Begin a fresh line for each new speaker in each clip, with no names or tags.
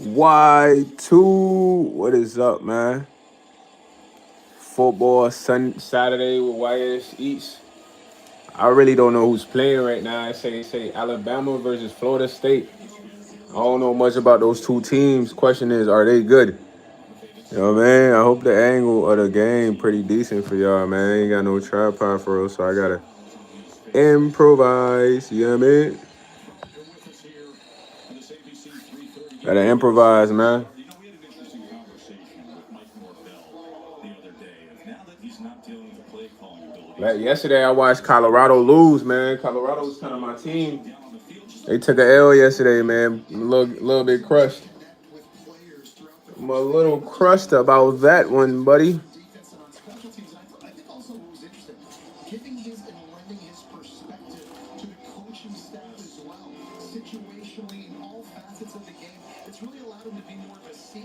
Y2, what is up, man? Football Saturday with YS Eats. I really don't know who's playing right now. I say Alabama versus Florida State. I don't know much about those two teams. Question is, are they good? You know what I mean? I hope the angle of the game pretty decent for y'all, man. I ain't got no tripod for real, so I gotta improvise. You know what I mean? Gotta improvise, man. Like yesterday, I watched Colorado lose, man. Colorado was kind of my team. They took a L yesterday, man. A little bit crushed. I'm a little crushed about that one, buddy.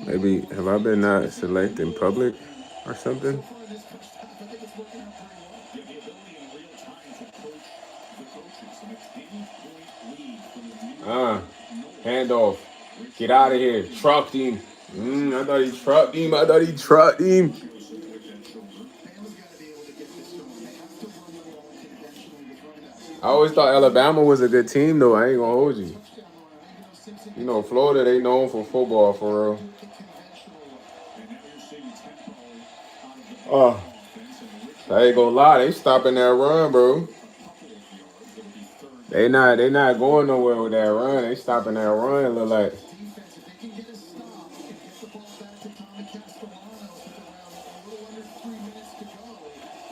Maybe have I been not selecting public or something? Handoff. Get out of here. Trucked him. I thought he trucked him. I always thought Alabama was a good team, though. I ain't gonna hold you. You know, Florida, they known for football, for real. Oh, I ain't gonna lie. They stopping that run, bro. They not going nowhere with that run. They stopping that run. Look like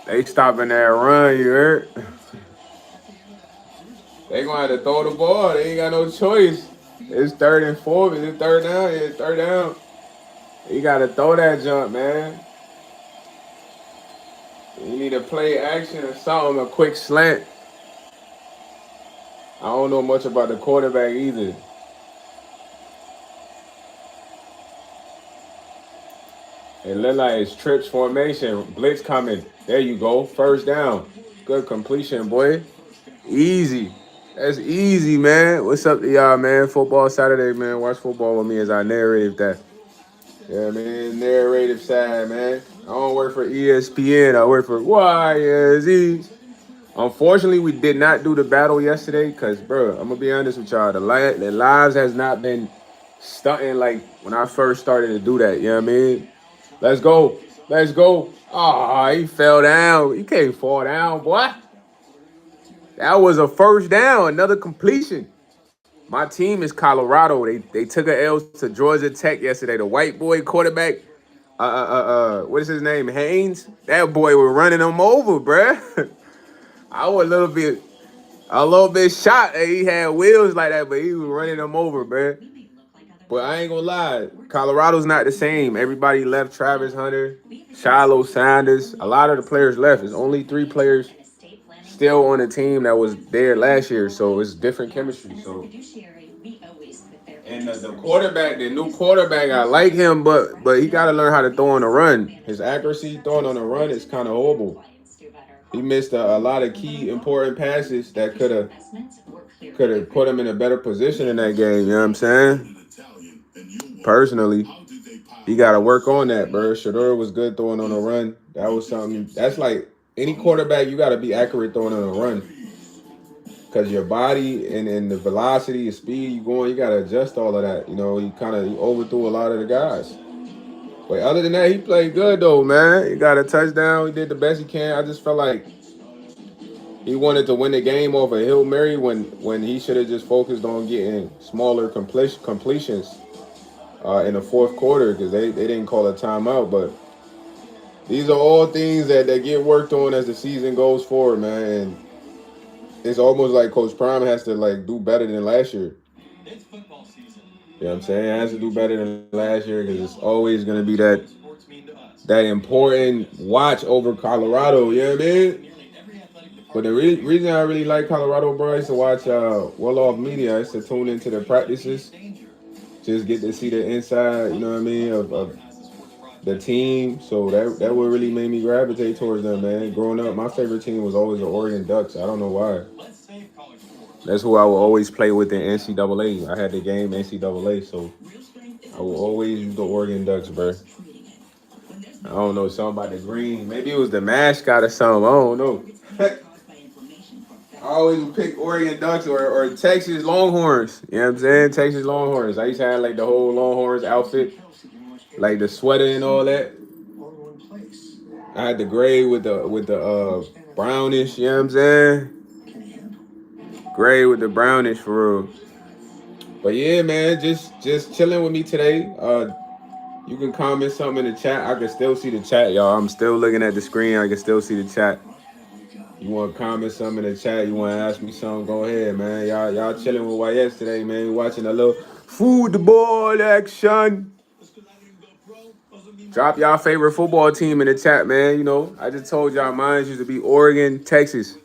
they stopping that run. You heard? They gonna have to throw the ball. They ain't got no choice. It's third and four. Is it third down? Yeah, it's third down. You gotta throw that jump, man. You need a play action or something, a quick slant. I don't know much about the quarterback either. It look like it's trips formation. Blitz coming. There you go. First down. Good completion, boy. Easy. That's easy, man. What's up to y'all, man? Football Saturday, man. Watch football with me as I narrate that. Yeah, man. Narrative side, man. I don't work for ESPN. I work for YSE. Unfortunately, we did not do the battle yesterday because, bro, I'm going to be honest with y'all. The lives has not been stunting like when I first started to do that. You know what I mean? Let's go. Let's go. Oh, he fell down. You can't fall down, boy. That was a first down, another completion. My team is Colorado. They took a L to Georgia Tech yesterday. The white boy quarterback, what is his name? Haynes. That boy was running them over, bruh. I was a little bit shocked that he had wheels like that, but he was running them over, bruh. But I ain't gonna lie, Colorado's not the same. Everybody left. Travis Hunter, Shiloh Sanders. A lot of the players left. There's only 3 players still on the team that was there last year, so it's different chemistry. So, and the quarterback, the new quarterback, I like him, but he got to learn how to throw on the run. His accuracy throwing on the run is kind of horrible. He missed a lot of key important passes that could have put him in a better position in that game. You know what I'm saying? Personally, he got to work on that, bro. Shador was good throwing on the run. That was something. That's like any quarterback, you got to be accurate throwing on the run. Because your body and the velocity, the speed you going, you got to adjust all of that. You know, he overthrew a lot of the guys. But other than that, he played good, though, man. He got a touchdown. He did the best he can. I just felt like he wanted to win the game off a Hail Mary when he should have just focused on getting smaller completions in the fourth quarter because they didn't call a timeout. But these are all things that get worked on as the season goes forward, man. And it's almost like Coach Prime has to like do better than last year. You know what I'm saying? He has to do better than last year because it's always going to be that important watch over Colorado. You know what I mean? But the reason I really like Colorado, bro, is to watch Well Off Media. Is to tune into the practices, just get to see the inside. You know what I mean of the team. So that would really make me gravitate towards them, man. Growing up, my favorite team was always the Oregon Ducks. I don't know why. That's who I would always play with in NCAA. I had the game NCAA, so I will always use the Oregon Ducks, bro. I don't know, something about the green. Maybe it was the mascot or something. I don't know. I always would pick Oregon Ducks or Texas Longhorns. You know what I'm saying? Texas Longhorns. I used to have like the whole Longhorns outfit, like the sweater and all that. I had the gray with the brownish. You know what I'm saying? Gray with the brownish for real. But yeah, man, just chilling with me today. You can comment something in the chat. I can still see the chat, y'all. I'm still looking at the screen. I can still see the chat. You want to comment something in the chat? You want to ask me something? Go ahead, man. Y'all chilling with YS today, man. We watching a little football action. Drop y'all favorite football team in the chat, man. You know, I just told y'all mine used to be Oregon, Texas.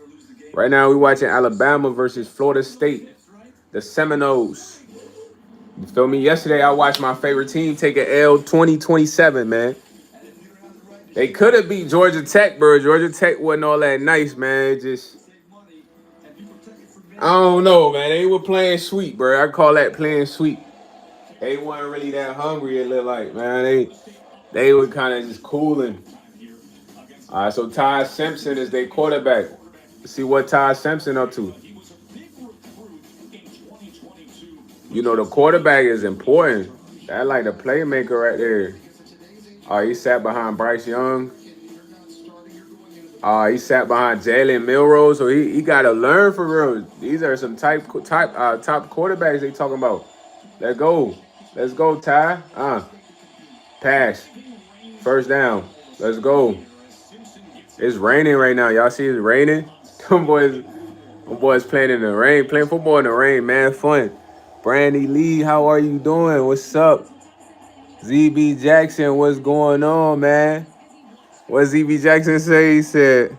Right now we watching Alabama versus Florida State, the Seminoles. You feel me? Yesterday I watched my favorite team take an L 20-27, man. They could have beat Georgia Tech, bro. Georgia Tech wasn't all that nice, man. I don't know, man. They were playing sweet, bro. I call that playing sweet. They weren't really that hungry, it looked like, man. They were kind of just cooling. All right, so Ty Simpson is their quarterback. Let's see what Ty Simpson up to. You know, the quarterback is important. That like the playmaker right there. He sat behind Bryce Young. He sat behind Jalen Milroe, so he got to learn for real. These are some top quarterbacks they talking about. Let's go, Ty. Pass, first down. Let's go. It's raining right now. Y'all see it's raining? Them boys playing in the rain, playing football in the rain, man. Fun. Brandy Lee, how are you doing? What's up? ZB Jackson, what's going on, man? What ZB Jackson say? He said,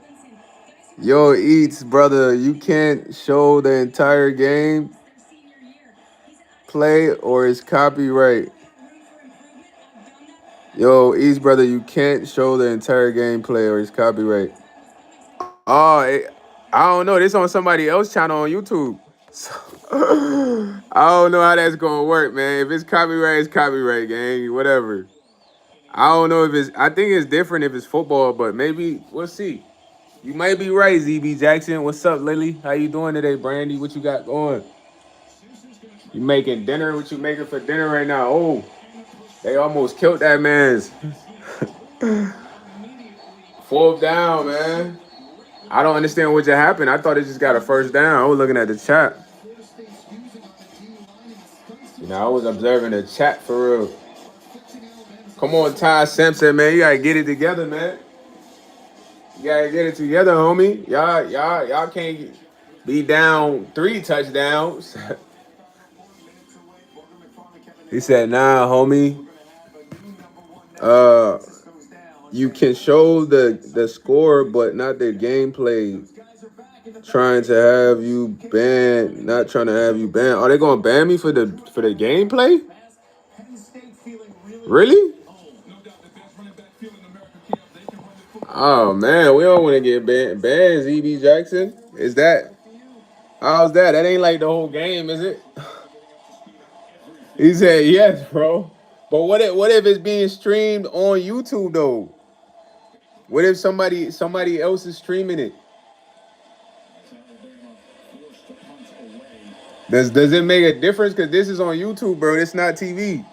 yo, Eats, brother, you can't show the entire game play or it's copyright. Yo, Eats, brother, you can't show the entire gameplay or it's copyright. I don't know. This on somebody else's channel on YouTube. So, I don't know how that's gonna work, man. If it's copyright, it's copyright, gang. Whatever. I don't know if it's. I think it's different if it's football, but maybe we'll see. You might be right, ZB Jackson. What's up, Lily? How you doing today, Brandy? What you got going? You making dinner? What you making for dinner right now? Oh, they almost killed that man's. Fourth down, man. I don't understand what just happened. I thought it just got a first down. I was looking at the chat. You know, I was observing the chat for real. Come on, Ty Simpson, man. You gotta get it together, man. You gotta get it together, homie. Y'all can't be down 3 touchdowns. He said, nah, homie. You can show the score, but not the gameplay. Trying to have you banned, not trying to have you banned. Are they gonna ban me for the gameplay? Really? Oh man, we don't want to get banned, ZB Jackson. Is that? How's that? That ain't like the whole game, is it? He said yes, bro. But what if it's being streamed on YouTube though? What if somebody else is streaming it? Does it make a difference? Because this is on YouTube, bro. It's not TV.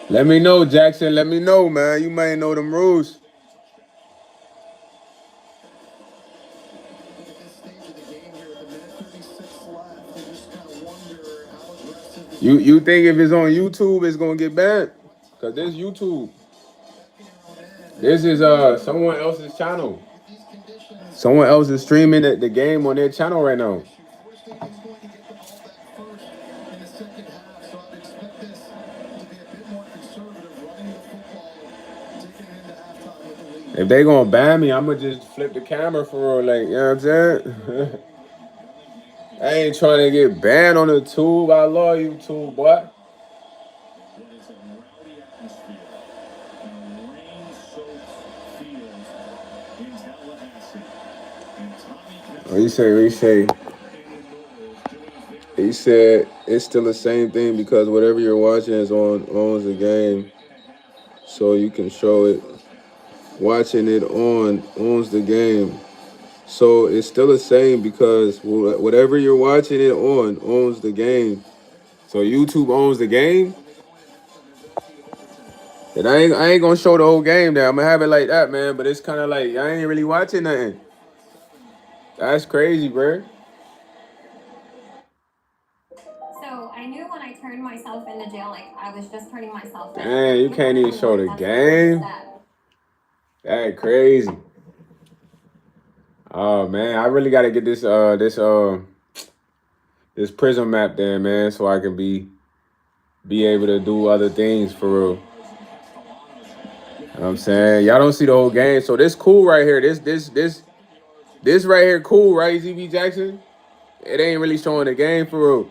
Let me know, Jackson. Let me know, man. You might know them rules. You think if it's on YouTube, it's gonna get banned? Cause this YouTube. This is someone else's channel. Someone else is streaming the game on their channel right now. If they gonna ban me, I'ma just flip the camera for real, like, you know what I'm saying? I ain't trying to get banned on the tube. I love YouTube, boy. What you say? He said it's still the same thing because whatever you're watching is owns the game, so you can show it. Watching it owns the game, so it's still the same because whatever you're watching it on owns the game. So YouTube owns the game. And I ain't gonna show the whole game there. I'm gonna have it like that, man. But it's kind of like I ain't really watching nothing. That's crazy, bro.
So I knew when I turned myself into jail, like I was just turning myself in.
Dang, you can't even show the game. That crazy. Oh man, I really gotta get this this prism map there, man, so I can be able to do other things for real. You know what I'm saying? Y'all don't see the whole game, so this cool right here. This right here cool, right, ZB Jackson? It ain't really showing the game for real.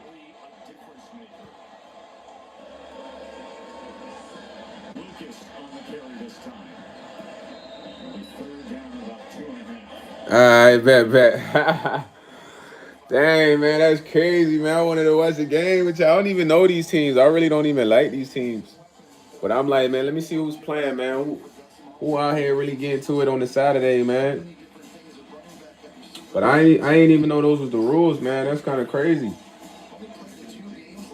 Alright, bet. Dang, man, that's crazy, man. I wanted to watch the game with y'all. I don't even know these teams. I really don't even like these teams. But I'm like, man, let me see who's playing, man. Who out here really getting to it on the Saturday, man? But I ain't even know those was the rules, man. That's kind of crazy. You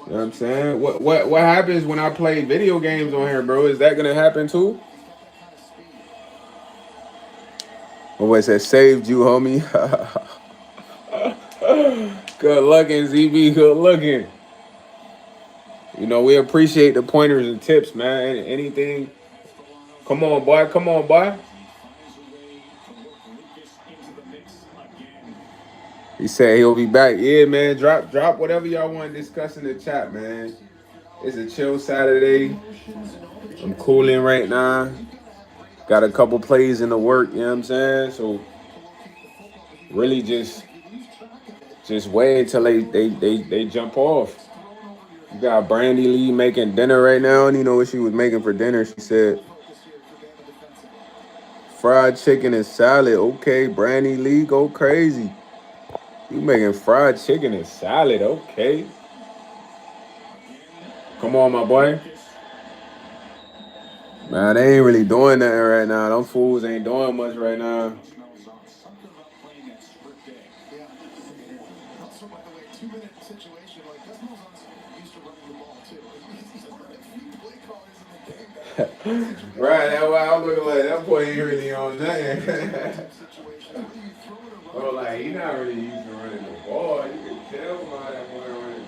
know what I'm saying? What happens when I play video games on here, bro? Is that gonna happen too? Oh, what said saved you, homie? Good looking, ZB. Good looking. You know, we appreciate the pointers and tips, man. Anything. Come on, boy. Come on, boy. He said he'll be back. Yeah, man. Drop whatever y'all want to discuss in the chat, man. It's a chill Saturday. I'm cooling right now. Got a couple plays in the work, you know what I'm saying? So really just wait until they jump off. You got Brandy Lee making dinner right now. And you know what she was making for dinner? She said fried chicken and salad. Okay, Brandy Lee, go crazy. You making fried chicken and salad, okay. Come on, my boy. Man, they ain't really doing nothing right now. Them fools ain't doing much right now. Right, that's why I'm looking like that boy ain't really on nothing. Bro, like he not really used to running the ball. You can tell by that boy running.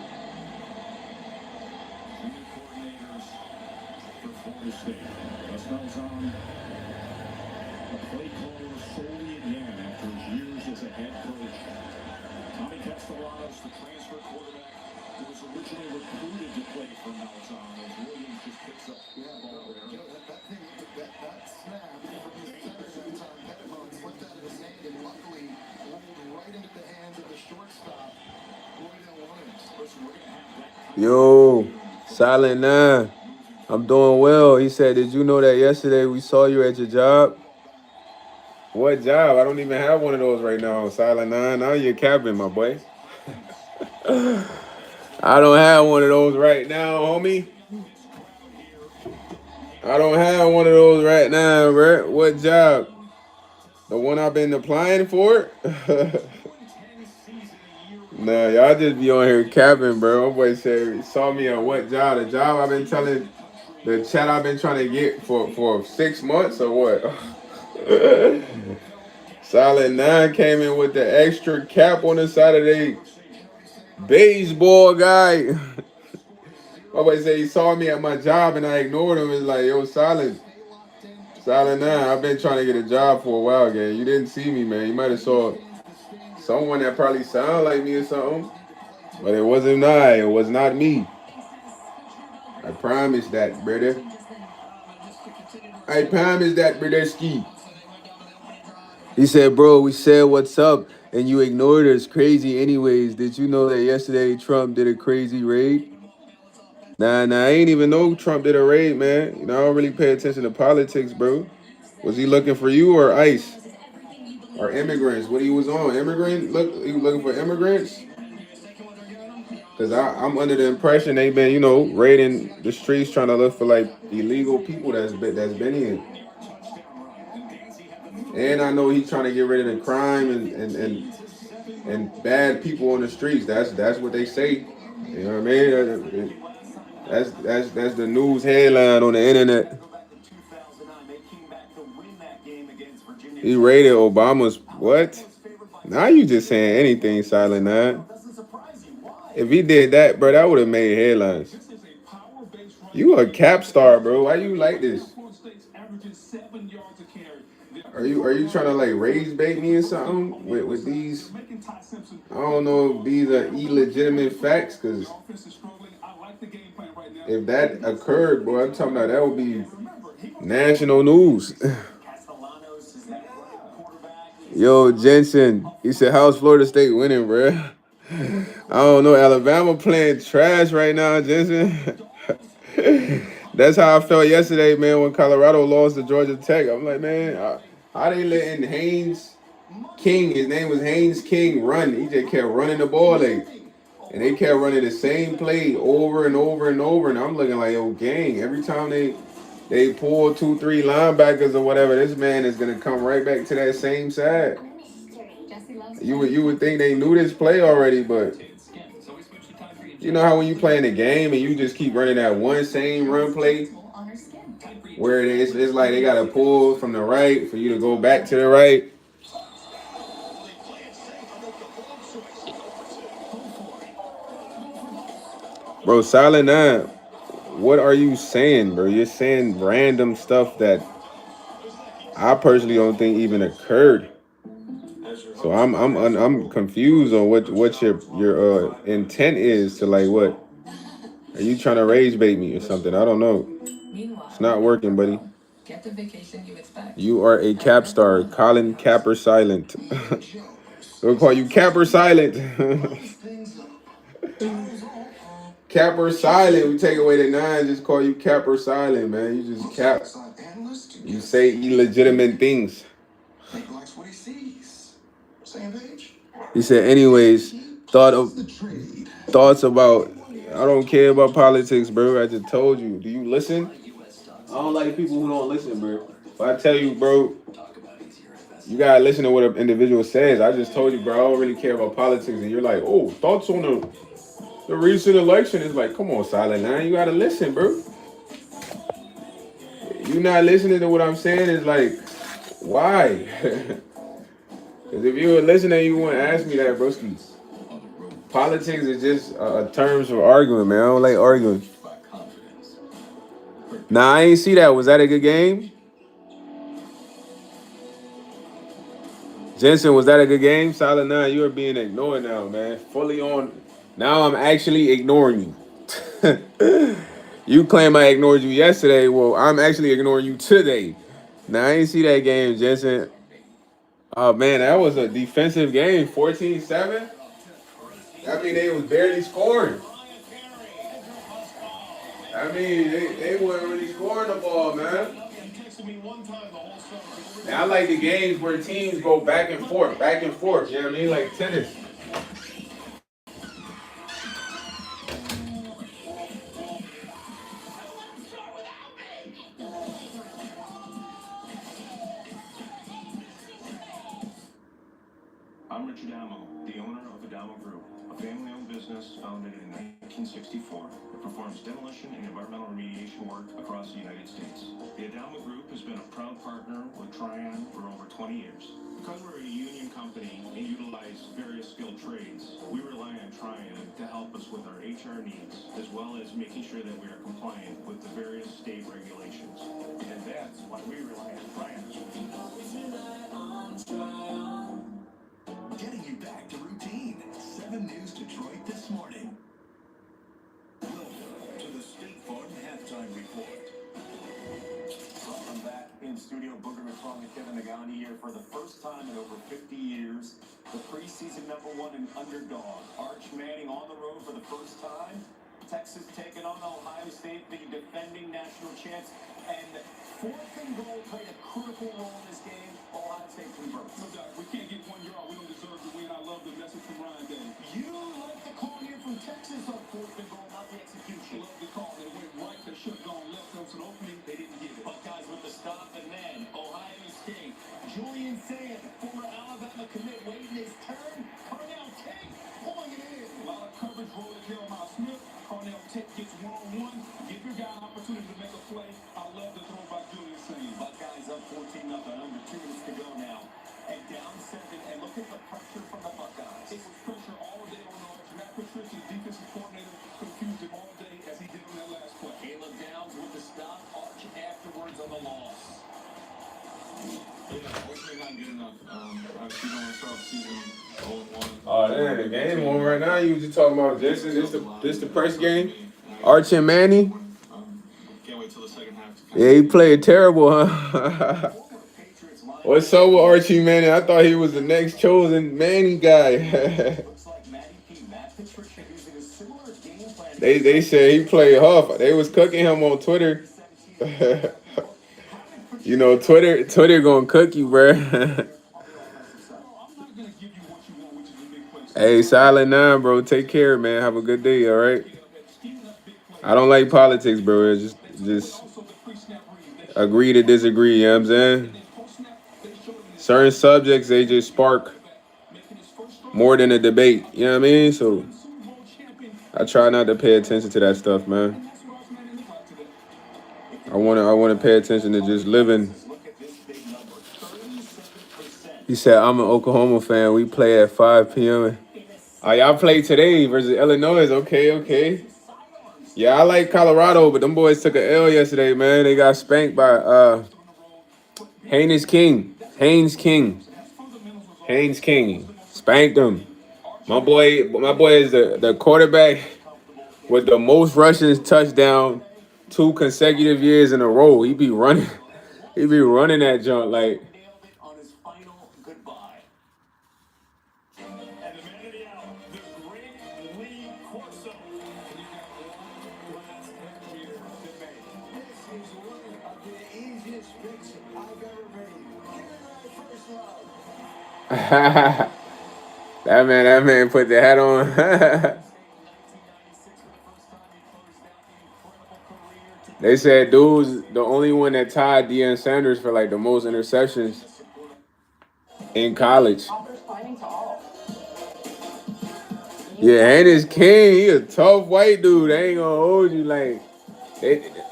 Yo, Silent 9. I'm doing well. He said, did you know that yesterday we saw you at your job? What job? I don't even have one of those right now, Silent 9. Now you're capping, my boy. I don't have one of those right now, homie. I don't have one of those right now, bro. What job? The one I've been applying for? Nah, y'all just be on here capping, bro. My boy said, saw me on what job? The job I've been telling, the chat I've been trying to get for 6 months or what? Silent 9 came in with the extra cap on the side of the baseball guy. My boy said he saw me at my job and I ignored him. It's like, yo, Silent 9, I've been trying to get a job for a while, gang. You didn't see me, man. You might have saw someone that probably sound like me or something. But it wasn't I. It was not me. I promise that, brother. I promise that, brother Ski. He said, bro, we said what's up and you ignored us. Crazy anyways. Did you know that yesterday Trump did a crazy raid? Nah, I ain't even know Trump did a raid, man. You know, I don't really pay attention to politics, bro. Was he looking for you or ICE? Or immigrants? What he was on? Immigrant? Look, he was looking for immigrants? Cause I'm under the impression they've been, raiding the streets trying to look for like illegal people that's been in. And I know he's trying to get rid of the crime and bad people on the streets. That's what they say. You know what I mean? That's the news headline on the internet. He raided Obama's what? Now you just saying anything, Silent Nine. If he did that, bro, that would have made headlines. You a cap star, bro. Why you like this? Are you trying to like raise bait me or something with these? I don't know if these are illegitimate facts, because if that occurred, boy, I'm talking about that would be national news. Yo, Jensen, he said, "How's Florida State winning, bro?" I don't know. Alabama playing trash right now, Jensen. That's how I felt yesterday, man, when Colorado lost to Georgia Tech. I'm like, man, how they letting Haynes King, his name was Haynes King, run? He just kept running the ball, like, and they kept running the same play over and over and over. And I'm looking like, yo, gang, every time they pull 2, 3 linebackers or whatever, this man is gonna come right back to that same side. You would think they knew this play already, but you know how when you play in a game and you just keep running that one same run play where it's like they gotta pull from the right for you to go back to the right. Bro, Silent Nine, what are you saying, bro? You're saying random stuff that I personally don't think even occurred. So I'm confused on what your intent is to like what? Are you trying to rage bait me or something? I don't know. It's not working, buddy. You are a cap star, Colin Capper Silent. We'll call you Capper Silent. Capper Silent. We take away the 9, just call you Capper Silent, man. You just cap. You say illegitimate things. He said, anyways, thoughts about. I don't care about politics, bro. I just told you. Do you listen? I don't like people who don't listen, bro. If I tell you, bro, you gotta listen to what an individual says. I just told you, bro, I don't really care about politics, and you're like, oh, thoughts on the recent election. Is like, come on, Silent Nine, you gotta listen, bro. You not listening to what I'm saying is like, why? Because if you were listening, you wouldn't ask me that, broski. Politics is just terms for arguing, man. I don't like arguing. Nah, I ain't see that. Was that a good game? Jensen, was that a good game? Silent Nine, you are being ignored now, man. Fully on. Now I'm actually ignoring you. You claim I ignored you yesterday. Well, I'm actually ignoring you today. Now, I ain't see that game, Jensen. Oh, man, that was a defensive game. 14-7? I mean, they was barely scoring. I mean, they weren't really scoring the ball, man. Now, I like the games where teams go back and forth, back and forth. You know what I mean? Like tennis.
I'm Richard Adamo, the owner of Adamo Group, a family-owned business founded in 1964 that performs demolition and environmental remediation work across the United States. The Adamo Group has been a proud partner with Trion for over 20 years. Because we're a union company and utilize various skilled trades, we rely on Trion to help us with our HR needs, as well as making sure that we are compliant with the various state regulations. And that's why we rely on Trion. Getting you back to routine. 7 News Detroit this morning. Welcome to the State Farm Halftime Report. Welcome back in studio. Booger McClung and Kevin Nagandi here for the first time in over 50 years. The preseason #1 and underdog. Arch Manning on the road for the first time. Texas taking on Ohio State, the defending national champs. And 4th and goal played a critical role in this game. Ohio State converts.
No doubt. We can't get 1 yard. We don't deserve to win. I love the message from Ryan Day.
You like the call here from Texas, an opening, they didn't get it. Buckeyes with the stop, and then Ohio State. Julian Sand, former Alabama commit, waiting his turn. Carnell Tate pulling it in. A lot of coverage rolling Jeremiah Smith. Carnell Tate gets one-on-one. Give your guy an opportunity to make a play. I love the throw by Julian Sand. Buckeyes up 14-0. Under 2 minutes to go now. And down 7. And look at the pressure from the Buckeyes. It was pressure all day on Arch. Matt Patricia, defensive coordinator, confused him all day as he did on that last play. Caleb Downs with the stop. Arch afterwards on the loss. Yeah, hopefully not good enough. Obviously, don't want to start the season 0-1.
Oh, damn, the game on right now. You was just talking about this. This the first game? Archie and Manny?
Can't wait till the second half to
Yeah, he played terrible, huh? What's up with Archie Manny? I thought he was the next chosen Manny guy. They said he played Huff. They was cooking him on Twitter. You know, Twitter gonna cook you, bruh. Hey, Silent 9, bro. Take care, man. Have a good day, all right? I don't like politics, bro. Just agree to disagree, you know what I'm saying? Certain subjects, they just spark more than a debate, you know what I mean? So I try not to pay attention to that stuff, man. I wanna pay attention to just living. He said, I'm an Oklahoma fan. We play at 5 p.m. Oh, y'all play today versus Illinois. Okay. Yeah, I like Colorado, but them boys took an L yesterday, man. They got spanked by Haynes King. Spanked them. My boy is the quarterback with the most rushes touchdown 2 consecutive years in a row. He be running that junk like.
on his final goodbye. And the man of the hour, the great Lee Corso. This is one of the easiest picks I've ever made. Give it first love.
That man put the hat on. They said dude's the only one that tied Deion Sanders for like the most interceptions in college. Yeah, Haynes King, he a tough white dude. They ain't gonna hold you like.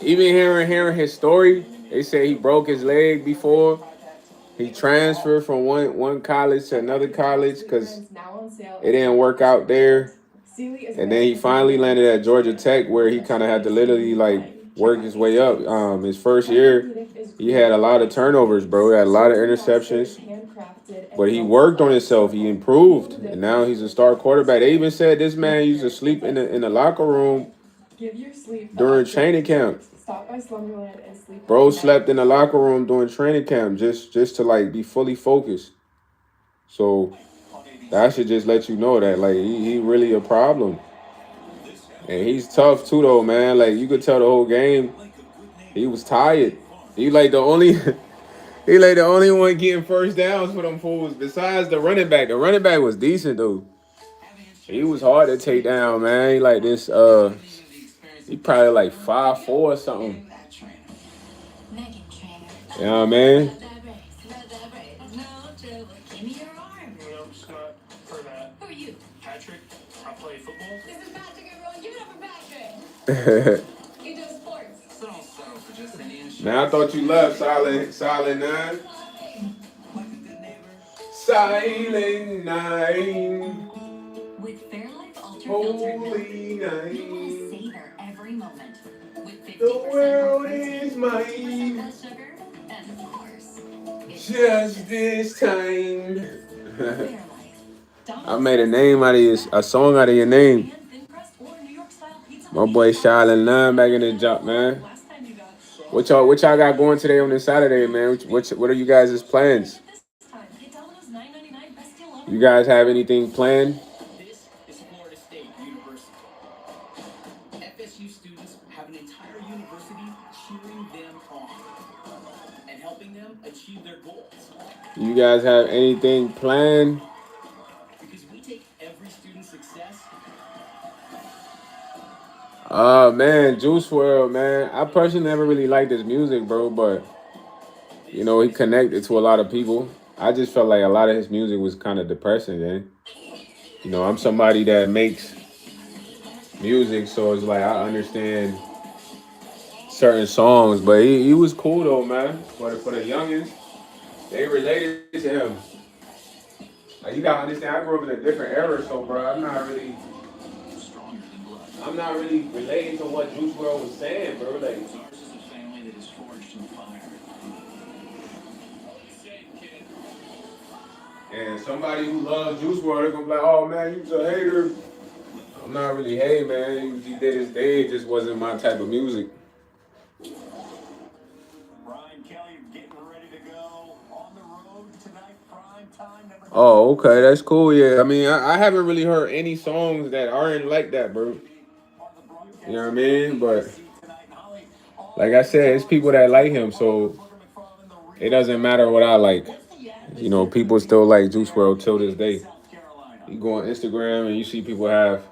Even hearing his story, they say he broke his leg before. He transferred from one college to another college because it didn't work out there. And then he finally landed at Georgia Tech where he kind of had to literally like work his way up. His first year, he had a lot of turnovers, bro. He had a lot of interceptions. But he worked on himself. He improved. And now he's a star quarterback. They even said this man used to sleep in the locker room during training camp. Bro slept in the locker room during training camp just to like be fully focused. So that should just let you know that like he really a problem. And he's tough too though, man. Like you could tell the whole game he was tired. He like the only one getting first downs for them fools besides the running back. The running back was decent though. He was hard to take down, man. He like this he probably like 5'4" or something. You know what I mean?
Patrick, I play football.
This is Patrick, everyone. Give it up for Patrick. He does sports.
Man, I thought you left, Silent 9. Silent 9.
With Fairlife Ultra
Holy
Filtered Milk, you will
night.
savor every moment. With 50%
The world
protein,
is
2%
mine.
less sugar, and of course, it's
Just this time.
Fairlife.
I made a song out of your name. My boy Silent 9 back in the job, man. What y'all got going today on this Saturday, man? What are you guys' plans? You guys have anything planned?
This is Florida State University. FSU students have an entire university cheering them on and helping them achieve their goals.
You guys have anything planned?
Because we take every student's success.
Man, Juice WRLD, man. I personally never really liked his music, bro, but you know, he connected to a lot of people. I just felt like a lot of his music was kind of depressing, man. You know, I'm somebody that makes music, so it's like I understand certain songs, but he was cool though, man. For the youngins, they related to him. Like you gotta understand, I grew up in a different era, so bro, I'm not really relating to what Juice WRLD was saying, bro. Like,
Ours is a family that is forged in fire.
and somebody who loves Juice WRLD, they're gonna be like, oh man, you was a hater. I'm not really, hey man, he did his day, it just wasn't my type of music.
Brian Kelly getting ready to go on the road tonight. Prime time.
Oh, okay, that's cool. Yeah, I mean, I haven't really heard any songs that aren't like that, bro. You know what I mean? But like I said, it's people that like him, so it doesn't matter what I like. You know, people still like Juice WRLD till this day. You go on Instagram and you see people have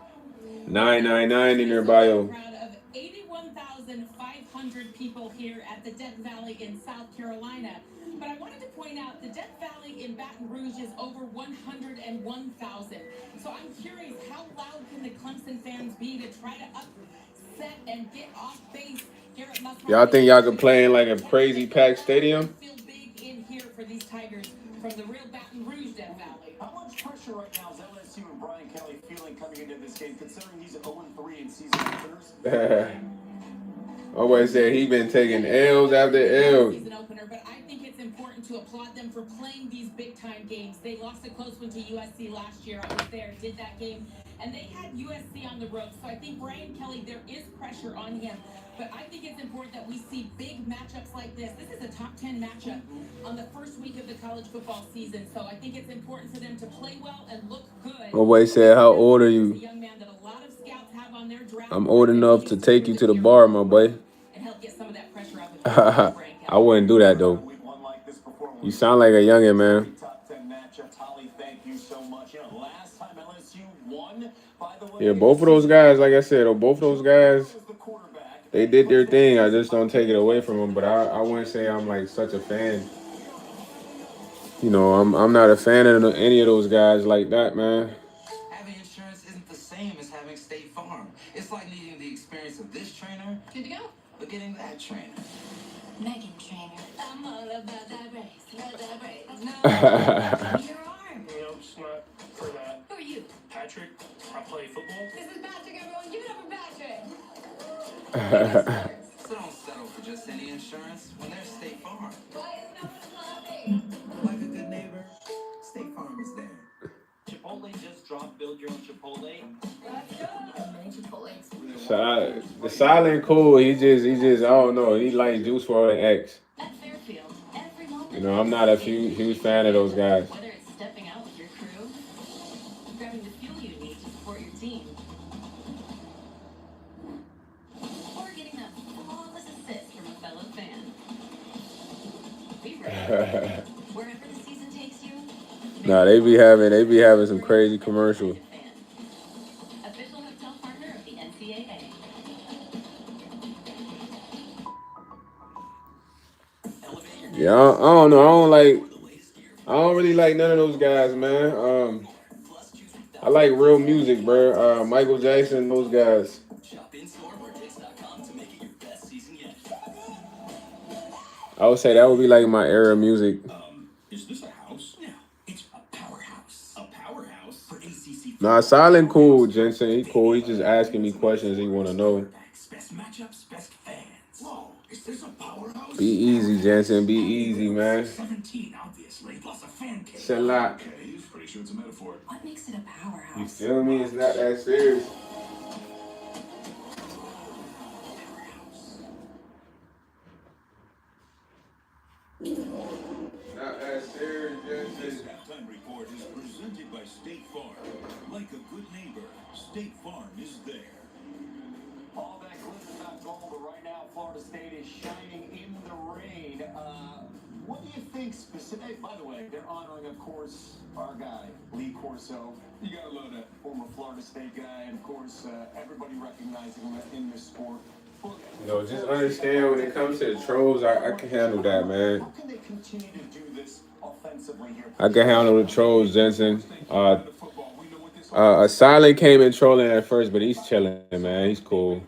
999 in their bio.
Crowd of 81,500 people here at the Death Valley in South Carolina. But I wanted to point out the Death Valley in Baton Rouge is over 101,000. So I'm curious, how loud can the Clemson fans be to try to upset and get off base?
Y'all think y'all could play in like a crazy packed stadium?
Feel big in here for these Tigers from the real Baton Rouge Death Valley.
How much pressure right now is LSU and Brian Kelly feeling coming into this game, considering he's 0-3 in season openers?
Always said he been taking L's after L's.
Season opener, but I think it's important to applaud them for playing these big time games. They lost a close one to USC last year. I was there, did that game, and they had USC on the road. So I think Brian Kelly, there is pressure on him, but I think it's important that we see big matchups like this. This is a top 10 matchup on the first week of the college football season. So I think it's important for them to play well and look good.
Always said, how old are you?
A young man that a lot of scouts have on their draft.
I'm old enough to take you to the bar, my boy.
And help get some of that pressure out with Brian
I wouldn't do that though. You sound like a youngin', man.
Top 10 matchups. Holly, thank you so much. You know, last time LSU won, by the way,
Yeah, both of those guys, like I said, both of those guys, they did their thing. I just don't take it away from them. But I wouldn't say I'm like such a fan. You know, I'm not a fan of any of those guys like that, man.
Having insurance isn't the same as having State Farm. It's like needing the experience of this trainer,
Good to go.
but getting that trainer.
Megan Trainer.
I'm all about that race. Let that race. No.
Your arm.
Nope, it's not for that.
Who are you?
Patrick, I play football.
This is Patrick, everyone. Give it up for Patrick.
So don't settle for just any insurance when there's State Farm.
Why is no one laughing?
Like a good neighbor, State Farm is there.
Chipotle just dropped Build Your Own Chipotle.
Let's go.
The silent cool. He just I don't know. He like Juice WRLD and X.
At Fairfield, every moment.
You know, I'm not a huge fan of those guys.
Whether it's stepping out with your crew, grabbing the fuel you need to support your team, or getting that flawless assist from a fellow fan. Be ready. Wherever the season takes you.
Nah, they be having some crazy commercials.
Official hotel partner of the NCAA.
Yeah, I don't know. I don't really like none of those guys, man. I like real music, bro. Michael Jackson, those guys.
Shop in store or Dix.com to make it your best season yet.
I would say that would be like my era of music.
Is this a house? No, it's a powerhouse. A powerhouse for ACC.
Nah, Silent cool, Jensen. He cool. He just asking me questions he want to know.
Best matchups, best fans. Whoa, is this a powerhouse?
Be easy, Jensen. Be easy, man.
17, obviously, plus a fan cave.
It's a lot.
Okay, he's pretty sure it's a metaphor.
What makes it a powerhouse?
You feel me? It's not that serious. Not that serious,
This
Jensen.
halftime report is presented by State Farm. Like a good neighbor, State Farm is there. All that glitters not gold, but right now Florida State is shining in the rain. What do you think specifically? By the way, they're honoring, of course, our guy, Lee Corso. You gotta love that former Florida State guy, and of course, everybody recognizing him in this sport.
You know, just understand when it comes to the trolls, I can handle that, man.
How can they continue to do this offensively here?
I can handle the trolls, Jensen. Silent came in trolling at first, but he's chilling, man. He's cool.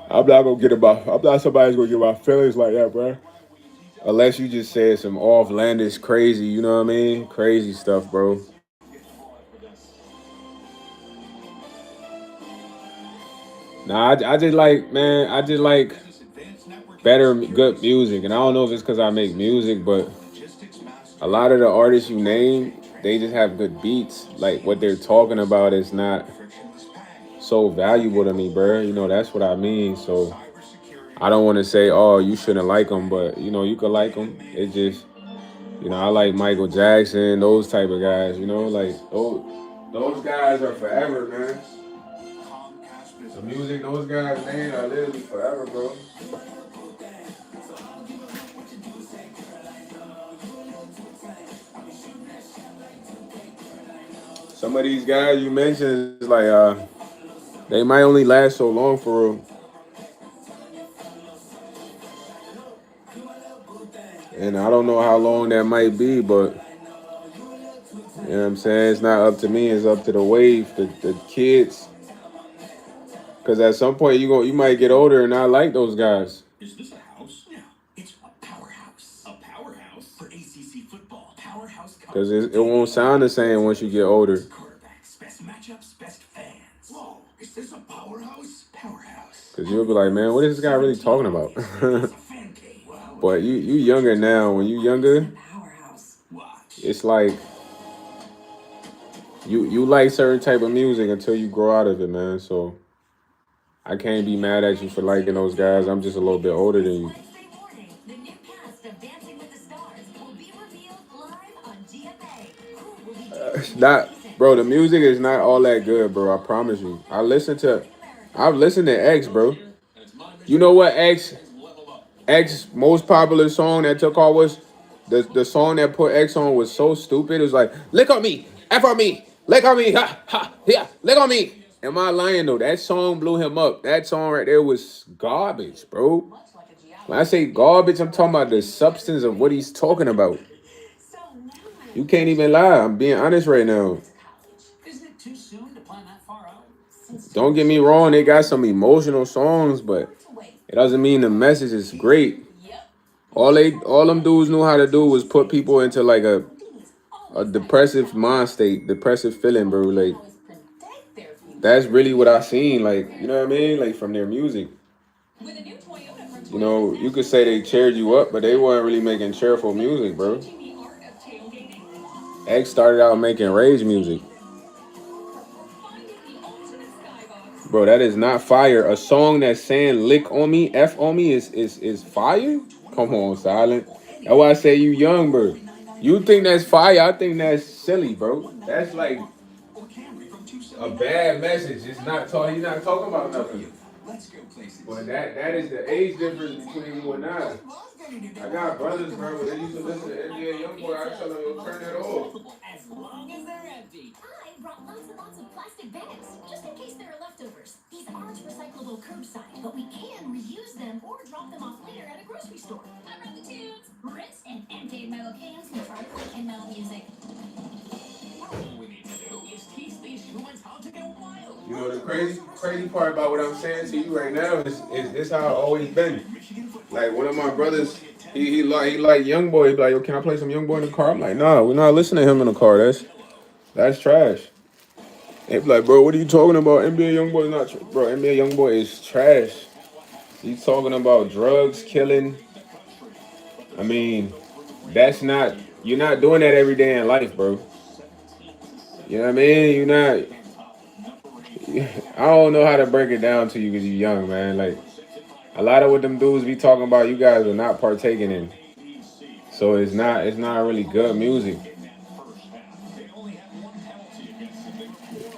I'm not somebody's gonna get my feelings like that, bro. Unless you just said some offlandish, crazy, you know what I mean? Crazy stuff, bro. Nah, I just like, man, I just like better, good music. And I don't know if it's because I make music, but a lot of the artists you name, they just have good beats. Like, what they're talking about is not so valuable to me, bro. You know, that's what I mean. So I don't want to say, oh, you shouldn't like them, but, you know, you could like them. It just, you know, I like Michael Jackson, those type of guys, you know, like, those guys are forever, man. The music those guys made are literally forever, bro. Some of these guys you mentioned is like, they might only last so long for real. And I don't know how long that might be, but you know what I'm saying? It's not up to me, it's up to the wave, the kids. Because at some point you might get older and not like those guys.
Is this a house? Yeah, it's a powerhouse. A powerhouse for ACC football. Powerhouse.
Because it won't sound the same once you get older.
Quarterbacks, best matchups, best fans. Whoa, is this a powerhouse? Powerhouse.
Because you'll be like, man, what is this guy really talking about? But you younger now. When you younger, it's like you like certain type of music until you grow out of it, man. So I can't be mad at you for liking those guys. I'm just a little bit older than you.
Wednesday morning, the new cast of Dancing with the Stars will be revealed live on GMA. Who will be dancing
Not,
this season?
bro. The music is not all that good, bro. I promise you. I've listened to X, bro. You know what X most popular song that took off was the song that put X on was so stupid. It was like, lick on me, F on me, lick on me, ha ha, yeah, lick on me. Am I lying though? That song blew him up. That song right there was garbage, bro. When I say garbage, I'm talking about the substance of what he's talking about. You can't even lie. I'm being honest right now.
Isn't it too soon to plan that far out?
Don't get me wrong, they got some emotional songs, but it doesn't mean the message is great. All them dudes knew how to do was put people into like a depressive mind state, depressive feeling, bro. Like, that's really what I seen, like, you know what I mean? Like, from their music.
With a new Toyota from
You know, you could say they cheered you up, but they weren't really making cheerful music, bro.
teaching the art of tailgating.
X started out making rage music.
Finding the ultimate skybox.
Bro, that is not fire. A song that's saying lick on me, F on me is fire? Come on, Silent. That's why I say you young, bro. You think that's fire, I think that's silly, bro. That's like a bad message. It's not talking. He's not talking about nothing.
Let's go places.
But that is the age difference between you and I. I got brothers, bro. When they used to listen to NBA Youngboy, I tell them, yo, turn that off.
As long as they're empty.
I brought lots and lots of plastic bags, just in case there are leftovers. These aren't recyclable curbside, but we can reuse them or drop them off later at a grocery store. I brought the tunes, rinse and empty metal cans for our quick and metal music.
All we need to do is teach these humans how to get wild.
You know the crazy part about what I'm saying to you right now is how I've always been. Like, one of my brothers, he like Youngboy. He be like, yo, can I play some Youngboy in the car? I'm like, nah, we're not listening to him in the car. That's trash. They be like, bro, what are you talking about? NBA Youngboy is not bro. NBA Youngboy is trash. He's talking about drugs, killing. I mean, you're not doing that every day in life, bro. You know what I mean? You're not. I don't know how to break it down to you because you're young, man. Like, a lot of what them dudes be talking about, you guys are not partaking in. So it's not really good music.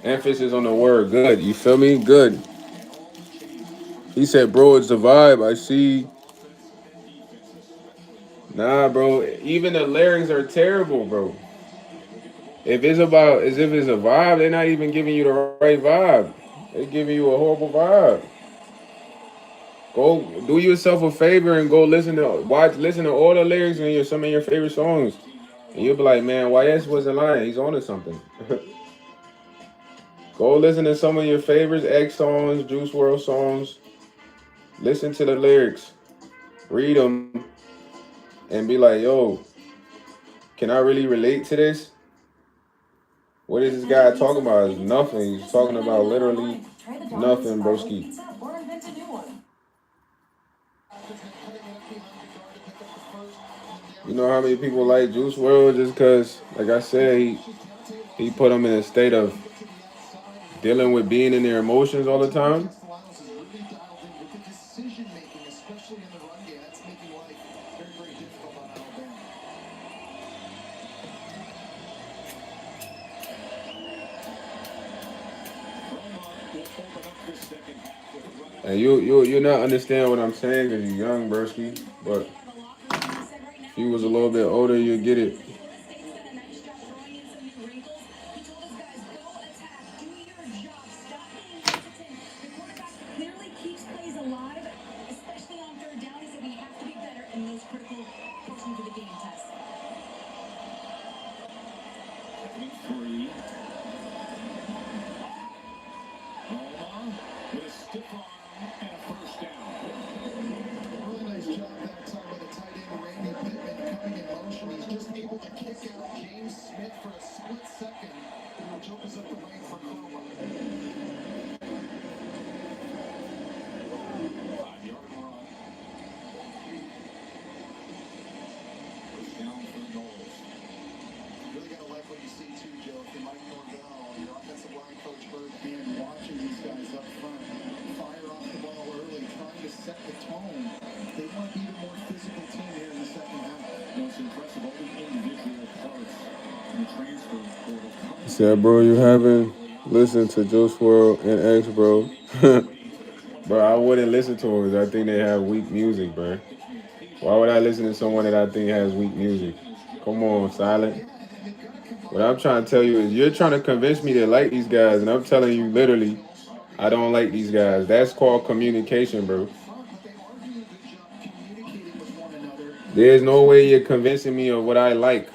Emphasis on the word good. You feel me? Good. He said, bro, it's the vibe. I see. Nah, bro. Even the lyrics are terrible, bro. If it's about as if it's a vibe, they're not even giving you the right vibe. They're giving you a horrible vibe. Go do yourself a favor and go listen to all the lyrics and some of your favorite songs. And you'll be like, man, YS wasn't lying. He's on to something. Go listen to some of your favorites, X songs, Juice World songs. Listen to the lyrics, read them, and be like, yo, can I really relate to this? What is this guy talking about? It's nothing. He's talking about literally nothing, broski.
Or invent a new one.
You know how many people like Juice World just because, like I said, he put them in a state of dealing with being in their emotions all the time. And you're not understand what I'm saying because you're young, Bursky. But if you was a little bit older, you'd get it. Said, bro, you haven't listened to Juice World and X, bro. Bro, I wouldn't listen to them because I think they have weak music, bro. Why would I listen to someone that I think has weak music? Come on, Silent. What I'm trying to tell you is you're trying to convince me to like these guys, and I'm telling you literally, I don't like these guys. That's called communication, bro. There's no way you're convincing me of what I like.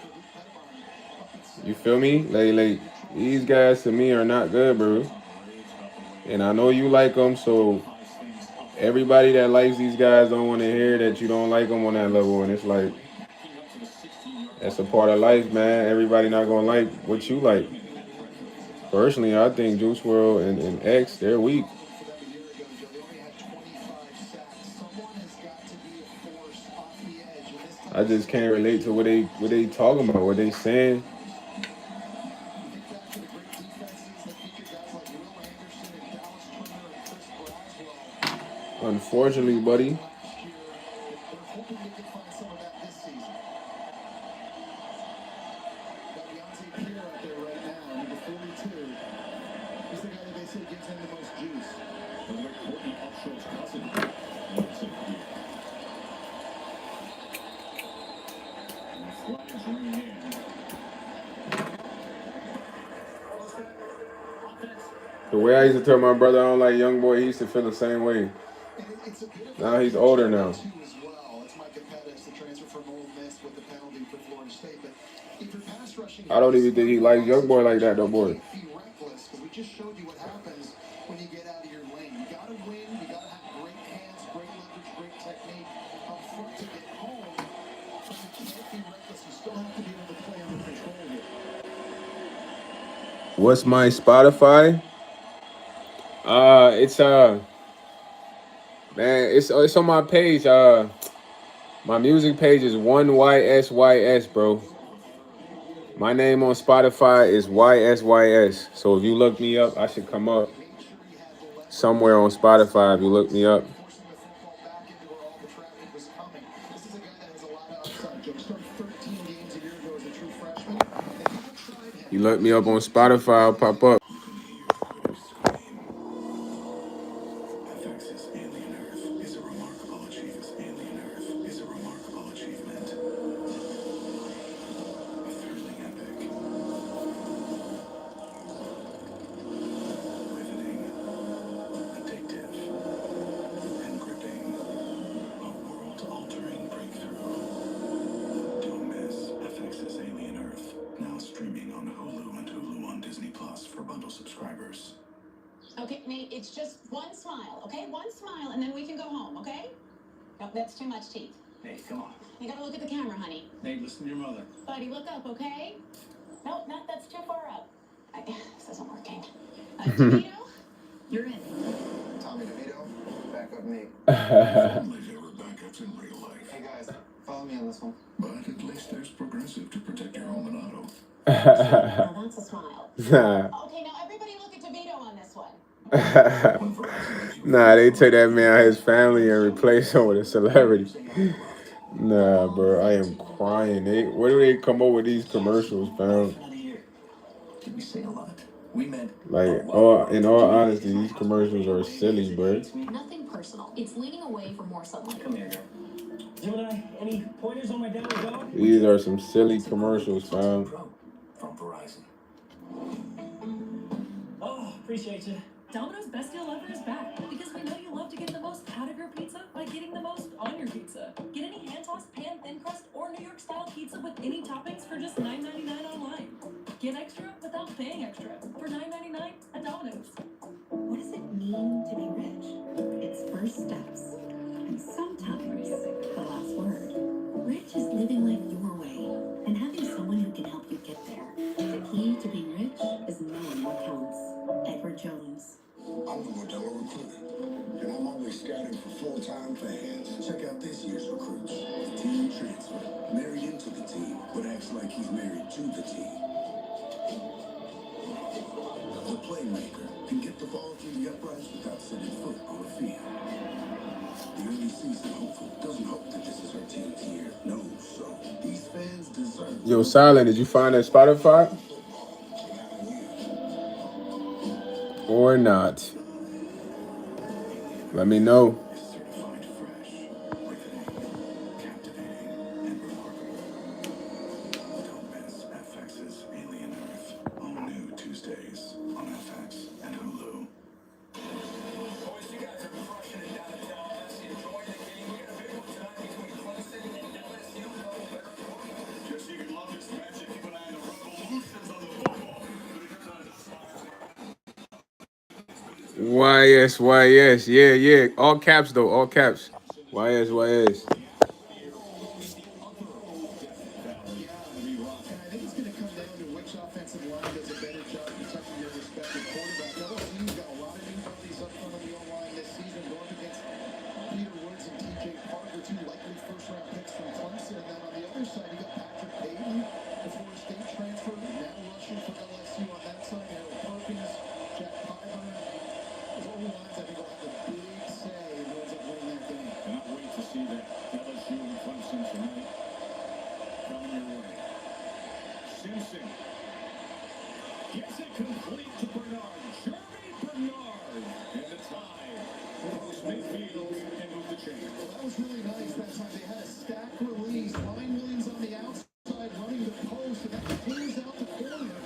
You feel me? Like these guys to me are not good, bro. And I know you like them, so everybody that likes these guys don't want to hear that you don't like them on that level. And it's like, that's a part of life, man. Everybody not gonna like what you like. Personally, I think Juice WRLD and X, they're weak. I just can't relate to what they talking about, what they saying. Unfortunately, buddy. The way I used to tell my brother I don't like Young Boy, he used to feel the same way. Now he's older now. I don't even think he likes Young Boy like that, though, boy. What's my Spotify? It's man, it's on my page. My music page is 1YSYS, bro. My name on Spotify is YSYS. So if you look me up, I should come up somewhere on Spotify if you look me up. You look me up on Spotify, I'll pop up.
Okay, Nate, it's just one smile, okay? One smile, and then we can go home, okay? No, that's too much teeth.
Nate, come on.
You gotta look at the camera, honey.
Nate, listen to your mother.
Buddy, look up, okay? Nope, not that's too far up. This isn't working. DeVito, you're in.
Tommy DeVito, backup me.
Only there were backups in real life.
Hey guys, follow me on this one.
But at least there's Progressive to protect your home and auto.
Now that's a smile.
Nah.
Okay, now everybody look at DeVito on this one.
When Verizon gives you
Nah, they take that man, his family, and replace him with a celebrity. Nah, bro, I am crying. Where do they come up with these commercials, fam?
Another year. Did we say a lot? We meant
Like, in all honesty, these commercials are silly, bro.
Nothing personal. It's leaning away for more sunlight.
Come here, girl. Gemini, any pointers on my downward dog?
These are some silly commercials, fam.
Pro from Verizon. Oh, appreciate you.
Domino's Best Deal Ever is back because we know you love to get the most out of your pizza by getting the most on your pizza. Get any hand-tossed, pan, thin crust, or New York-style pizza with any toppings for just $9.99 online. Get extra without paying extra for $9.99 at Domino's.
What does it mean to be rich? It's first steps. And sometimes the last word. Rich is living life your way and having someone who can help you get there. The key to being rich is knowing what counts. Edward Jones.
I'm the Modelo recruiter, and I'm always scouting for full-time fans. Check out this year's recruits. Team transfer, married into the team, but acts like he's married to the team. The playmaker can get the ball through the uprights without setting foot on a field. The early season hopeful doesn't hope that this is her team's year. No, so these fans deserve.
Yo, Silent, did you find that Spotify? Or not? Let me know.
Certified fresh, riveting, captivating, and remarkable. Don't miss FX's Alien Earth. All new Tuesdays on FX and Hulu.
Boys, you guys are crushing it down at Dallas. Enjoying the game. We got a big one tonight between Clemson and LSU.
Just so you can love this matchup, keep an eye on the revolutions on the football.
YS. Yeah. All caps, though. All caps. YS.
Simpson gets it complete to Bernard. Jeremy Bernard. And the tie for post midfield and move the chain.
Well, that was really nice that time. They had a stack release. Ryan Williams on the outside running the post, and that clears out the corner.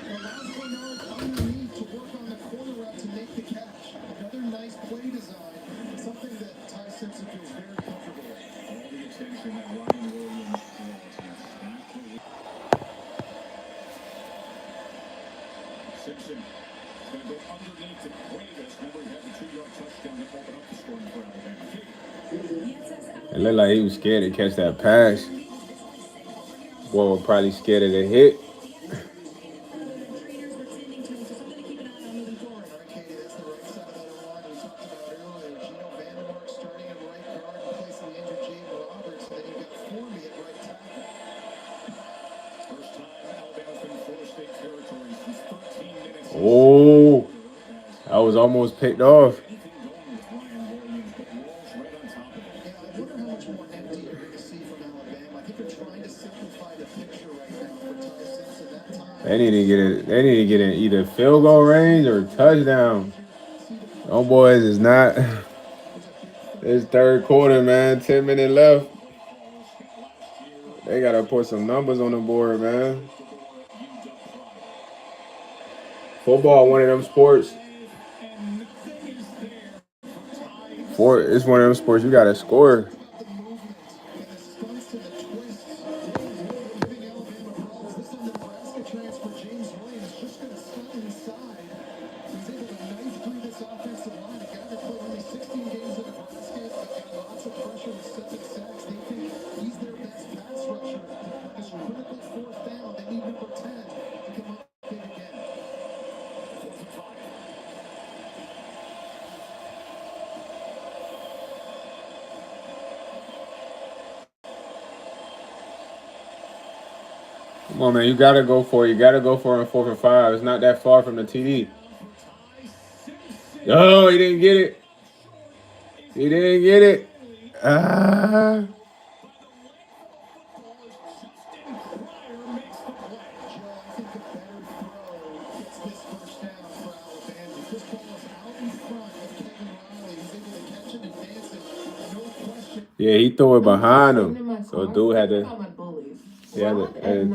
And allows Bernard underneath to work on the corner route to make the catch. Another nice play design. Something that Ty Simpson feels very comfortable with.
All the attention that Ryan Williams draws. Simpson is going to go underneath to Cuevas. Remember, he had the 2-yard touchdown to open up the scoring for Alabama.
It looked like he was scared to catch that pass. Boy was probably scared of the hit. Oh, I was almost picked off. They need to get it. They need to get in either field goal range or touchdown. Them boys is not. It's third quarter, man. 10 minutes left. They gotta put some numbers on the board, man. Football, one of them sports. It's one of them sports you gotta score. Come on, man. You gotta go for it. You gotta go for it on 4th and 5. It's not that far from the TD. Oh, he didn't get it. He didn't get it. Ah. Yeah, he threw it behind him. So dude had to,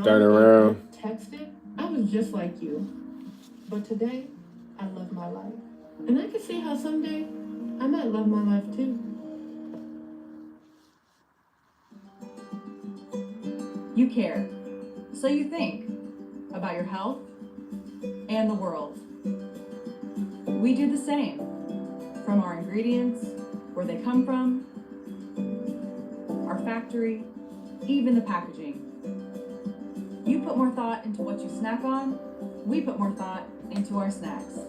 turn around.
Texted, I was just like you. But today, I love my life. And I can see how someday I might love my life too.
You care. So you think about your health and the world. We do the same. From our ingredients, where they come from, our factory, even the packaging. You put more thought into what you snack on, we put more thought into our snacks.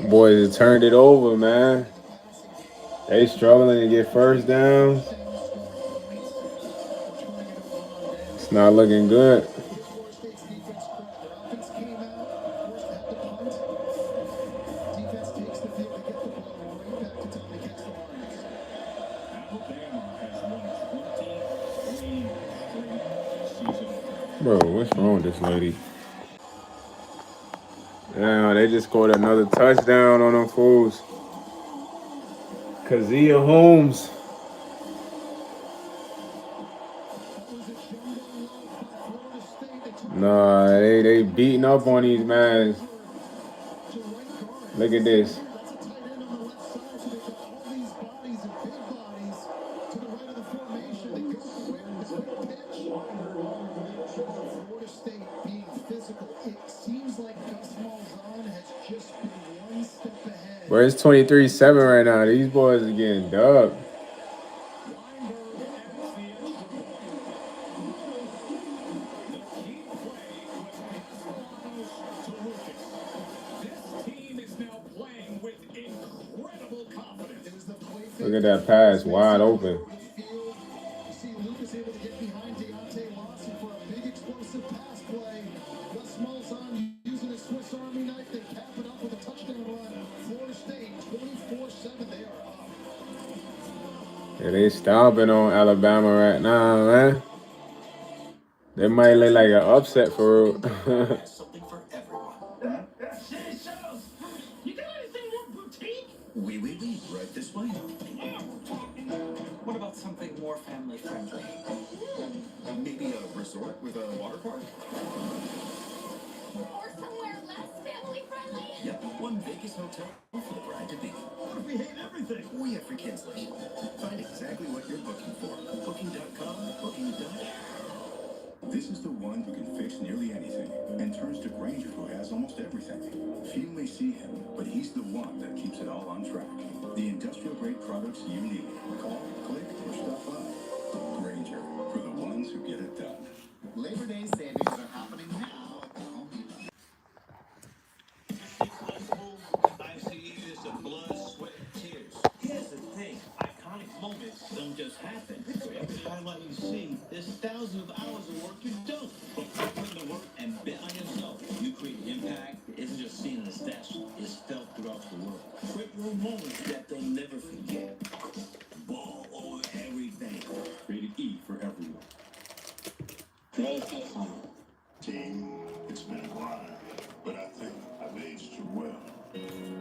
Boys turned it over, man. They struggling to get first down. It's not looking good. Bro, what's wrong with this lady? Damn, they just scored another touchdown on them fools. Kazia Holmes. Nah, they beating up on these man. Look at this. Where it's 23-7 right now. These boys are getting dubbed. Look at that pass, wide open. Yeah, they stomping on Alabama right now, man. They might look like an upset for real.
Something for everyone.
You got anything more boutique?
Oui, right this way. What about something more family friendly? Maybe a resort with a water park?
Or somewhere less family friendly.
Yep, one Vegas hotel for the bride to be.
What if we hate everything?
We have free cancellation. Find exactly what you're looking for. Booking.com, booking.com.
This is the one who can fix nearly anything and turns to Granger, who has almost everything. Few may see him, but he's the one that keeps it all on track. The industrial grade products you need. Call, click, or stop by. Granger, for the ones who get it done.
Labor Day savings are happening now at the Home Depot.
I've seen years of blood, sweat, and tears. Here's the thing, iconic moments don't just happen. For every highlight you see, there's thousands of hours of work you've done. But put in the work and bet on yourself. You create an impact. It isn't just seen in the stats, it's felt throughout the world. Quick little moments that they'll never forget. Ball over everything.
Rated E for everyone.
Team, it's been a while, but I think I've aged you well.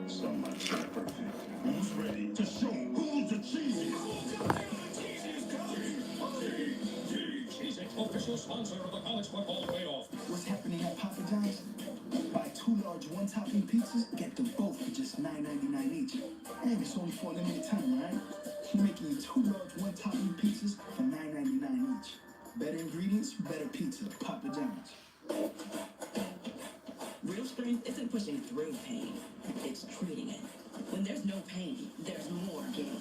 Some might say perfect. Who's ready to show who's the cheesiest?
Official sponsor of the college football playoff.
What's happening at Papa John's? Buy 2 large one-topping pizzas, get them both for just $9.99 each. And it's only for a limited time, right? We're making you 2 large one-topping pizzas for $9.99 each. Better ingredients, better pizza. Papa John's.
Real strength isn't pushing through pain, it's treating it. When there's no pain, there's more gain.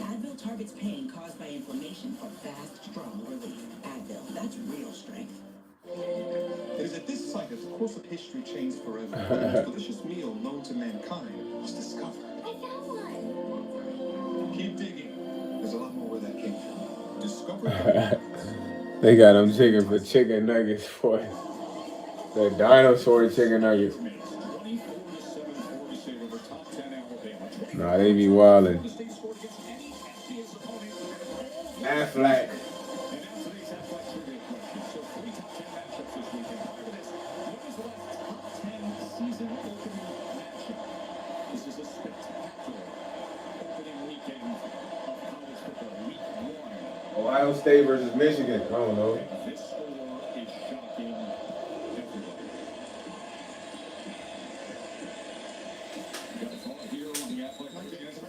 Advil targets pain caused by inflammation for fast, strong relief. Advil, that's real strength.
It
Because at this site, of course of history changed forever. The most delicious meal known to mankind was discovered.
I found one.
Keep digging. There's a lot more where that came from. Discovered.
They got them chicken for chicken nuggets for it. The dinosaur chicken nuggets.
24-7 Florida State over top 10 Alabama.
Nah, they be wildin'.
Florida State scored against any FCS opponent.
Aflac.
And now today's Aflac trivia question. So 3 top 10 matchups this weekend. Prior to this, what was the last top 10 season opening matchup? This is a spectacular opening weekend of college football. Week 1.
Ohio State versus Michigan. I don't know.
This score is shocking everybody. Got a thought here on the Aflac trivia answer?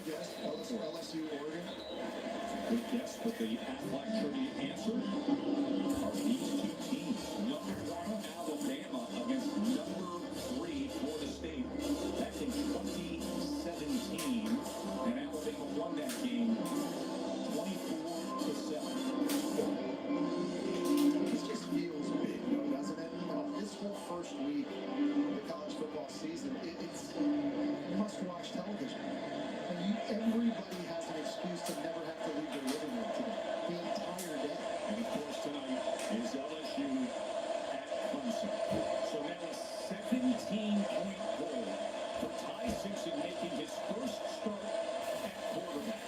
LSU, Oregon.
Good guess, but the Aflac trivia answer are these 2 teams. Number 1, Alabama against number 3, Florida State. Back in 2017. And Alabama won that game 24-7.
This just feels big, doesn't it? This whole first week of the college football season, it's must-watch television. Everybody has an excuse to never have to leave their living room today. The entire day.
And of course tonight is LSU at Clemson. So now a 17-point goal for Ty Simpson making his first start at quarterback.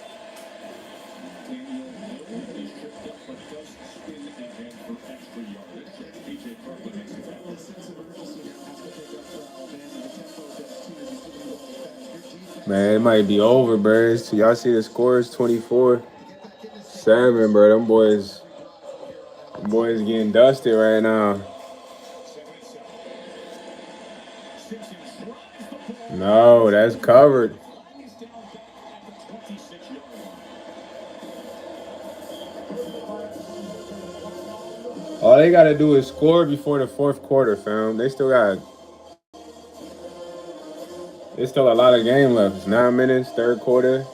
Daniel Hill is tripped up but does spin ahead for extra yardage. DJ Kirkland makes it
The sense of urgency now has to pick up for Alabama. The tempo of that team is moving the ball fast. Your defense.
Man, it might be over, bro. Y'all see the scores? 24-7, bro. Them boys getting dusted right now. No, that's covered. All they gotta do is score before the fourth quarter, fam. There's still a lot of game left. It's 9 minutes, third quarter.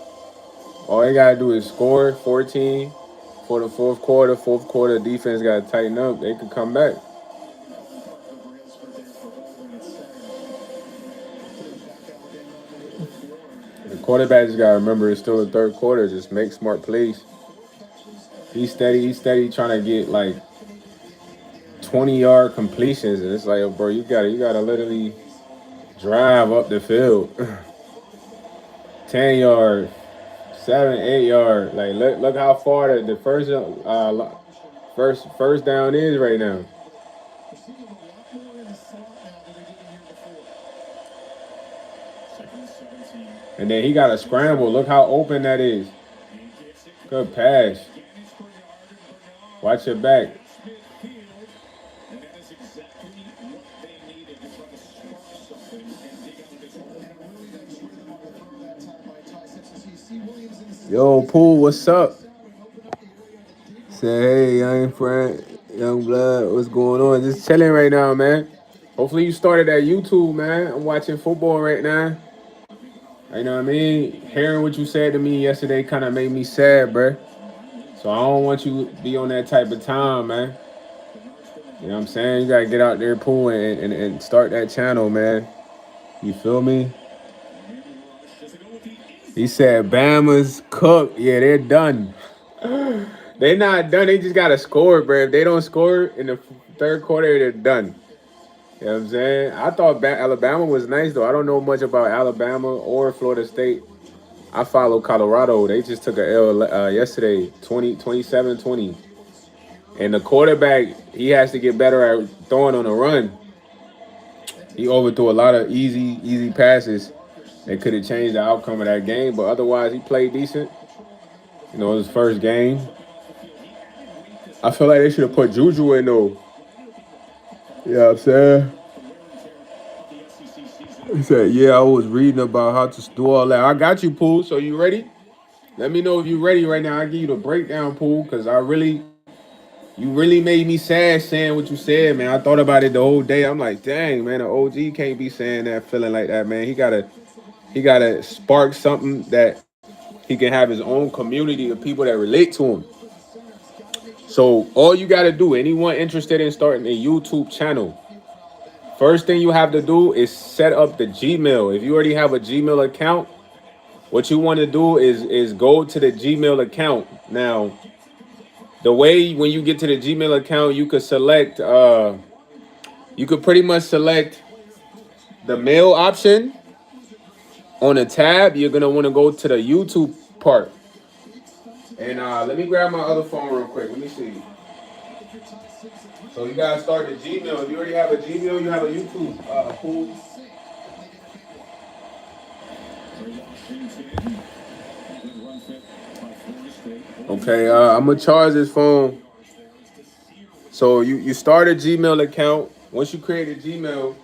All they gotta do is score 14 for the fourth quarter. Fourth quarter, defense gotta tighten up. They could come back. The quarterback just gotta remember it's still the third quarter. Just make smart plays. He's steady trying to get like 20-yard completions, and it's like, bro, you gotta literally drive up the field. 10 yard, 7, 8 yard. Like look how far the first down is right now. And then he got a scramble. Look how open that is. Good pass. Watch your back. Yo, Pool, what's up? Say, hey, young friend, young blood, what's going on? Just chilling right now, man. Hopefully you started at YouTube, man. I'm watching football right now. You know what I mean? Hearing what you said to me yesterday kind of made me sad, bruh. So I don't want you to be on that type of time, man. You know what I'm saying? You got to get out there, Pool, and start that channel, man. You feel me? He said Bama's cooked. Yeah, they're done. They're not done. They just got to score, bro. If they don't score in the third quarter, they're done. You know what I'm saying? I thought Alabama was nice, though. I don't know much about Alabama or Florida State. I follow Colorado. They just took a L yesterday, 27-20. And the quarterback, he has to get better at throwing on the run. He overthrew a lot of easy passes that could have changed the outcome of that game. But otherwise, he played decent. You know, his first game. I feel like they should have put Juju in, though. You know what I'm saying? He said, yeah, I was reading about how to do all that. I got you, Pool. So you ready? Let me know if you're ready right now. I'll give you the breakdown, Pool, because you really made me sad saying what you said, man. I thought about it the whole day. I'm like, dang, man, an OG can't be saying that, feeling like that, man. He gotta spark something that he can have his own community of people that relate to him. So all you gotta do, anyone interested in starting a YouTube channel, First thing you have to do is set up the Gmail. If you already have a Gmail account, what you want to do is go to the Gmail account. Now, the way when you get to the Gmail account, you could select you could pretty much select the mail option. On a tab, you're gonna want to go to the YouTube part. And let me grab my other phone real quick. Let me see. So you gotta start the Gmail. If you already have a Gmail, you have a YouTube pool. Okay, I'm gonna charge this phone. So you start a Gmail account. Once you create a Gmail,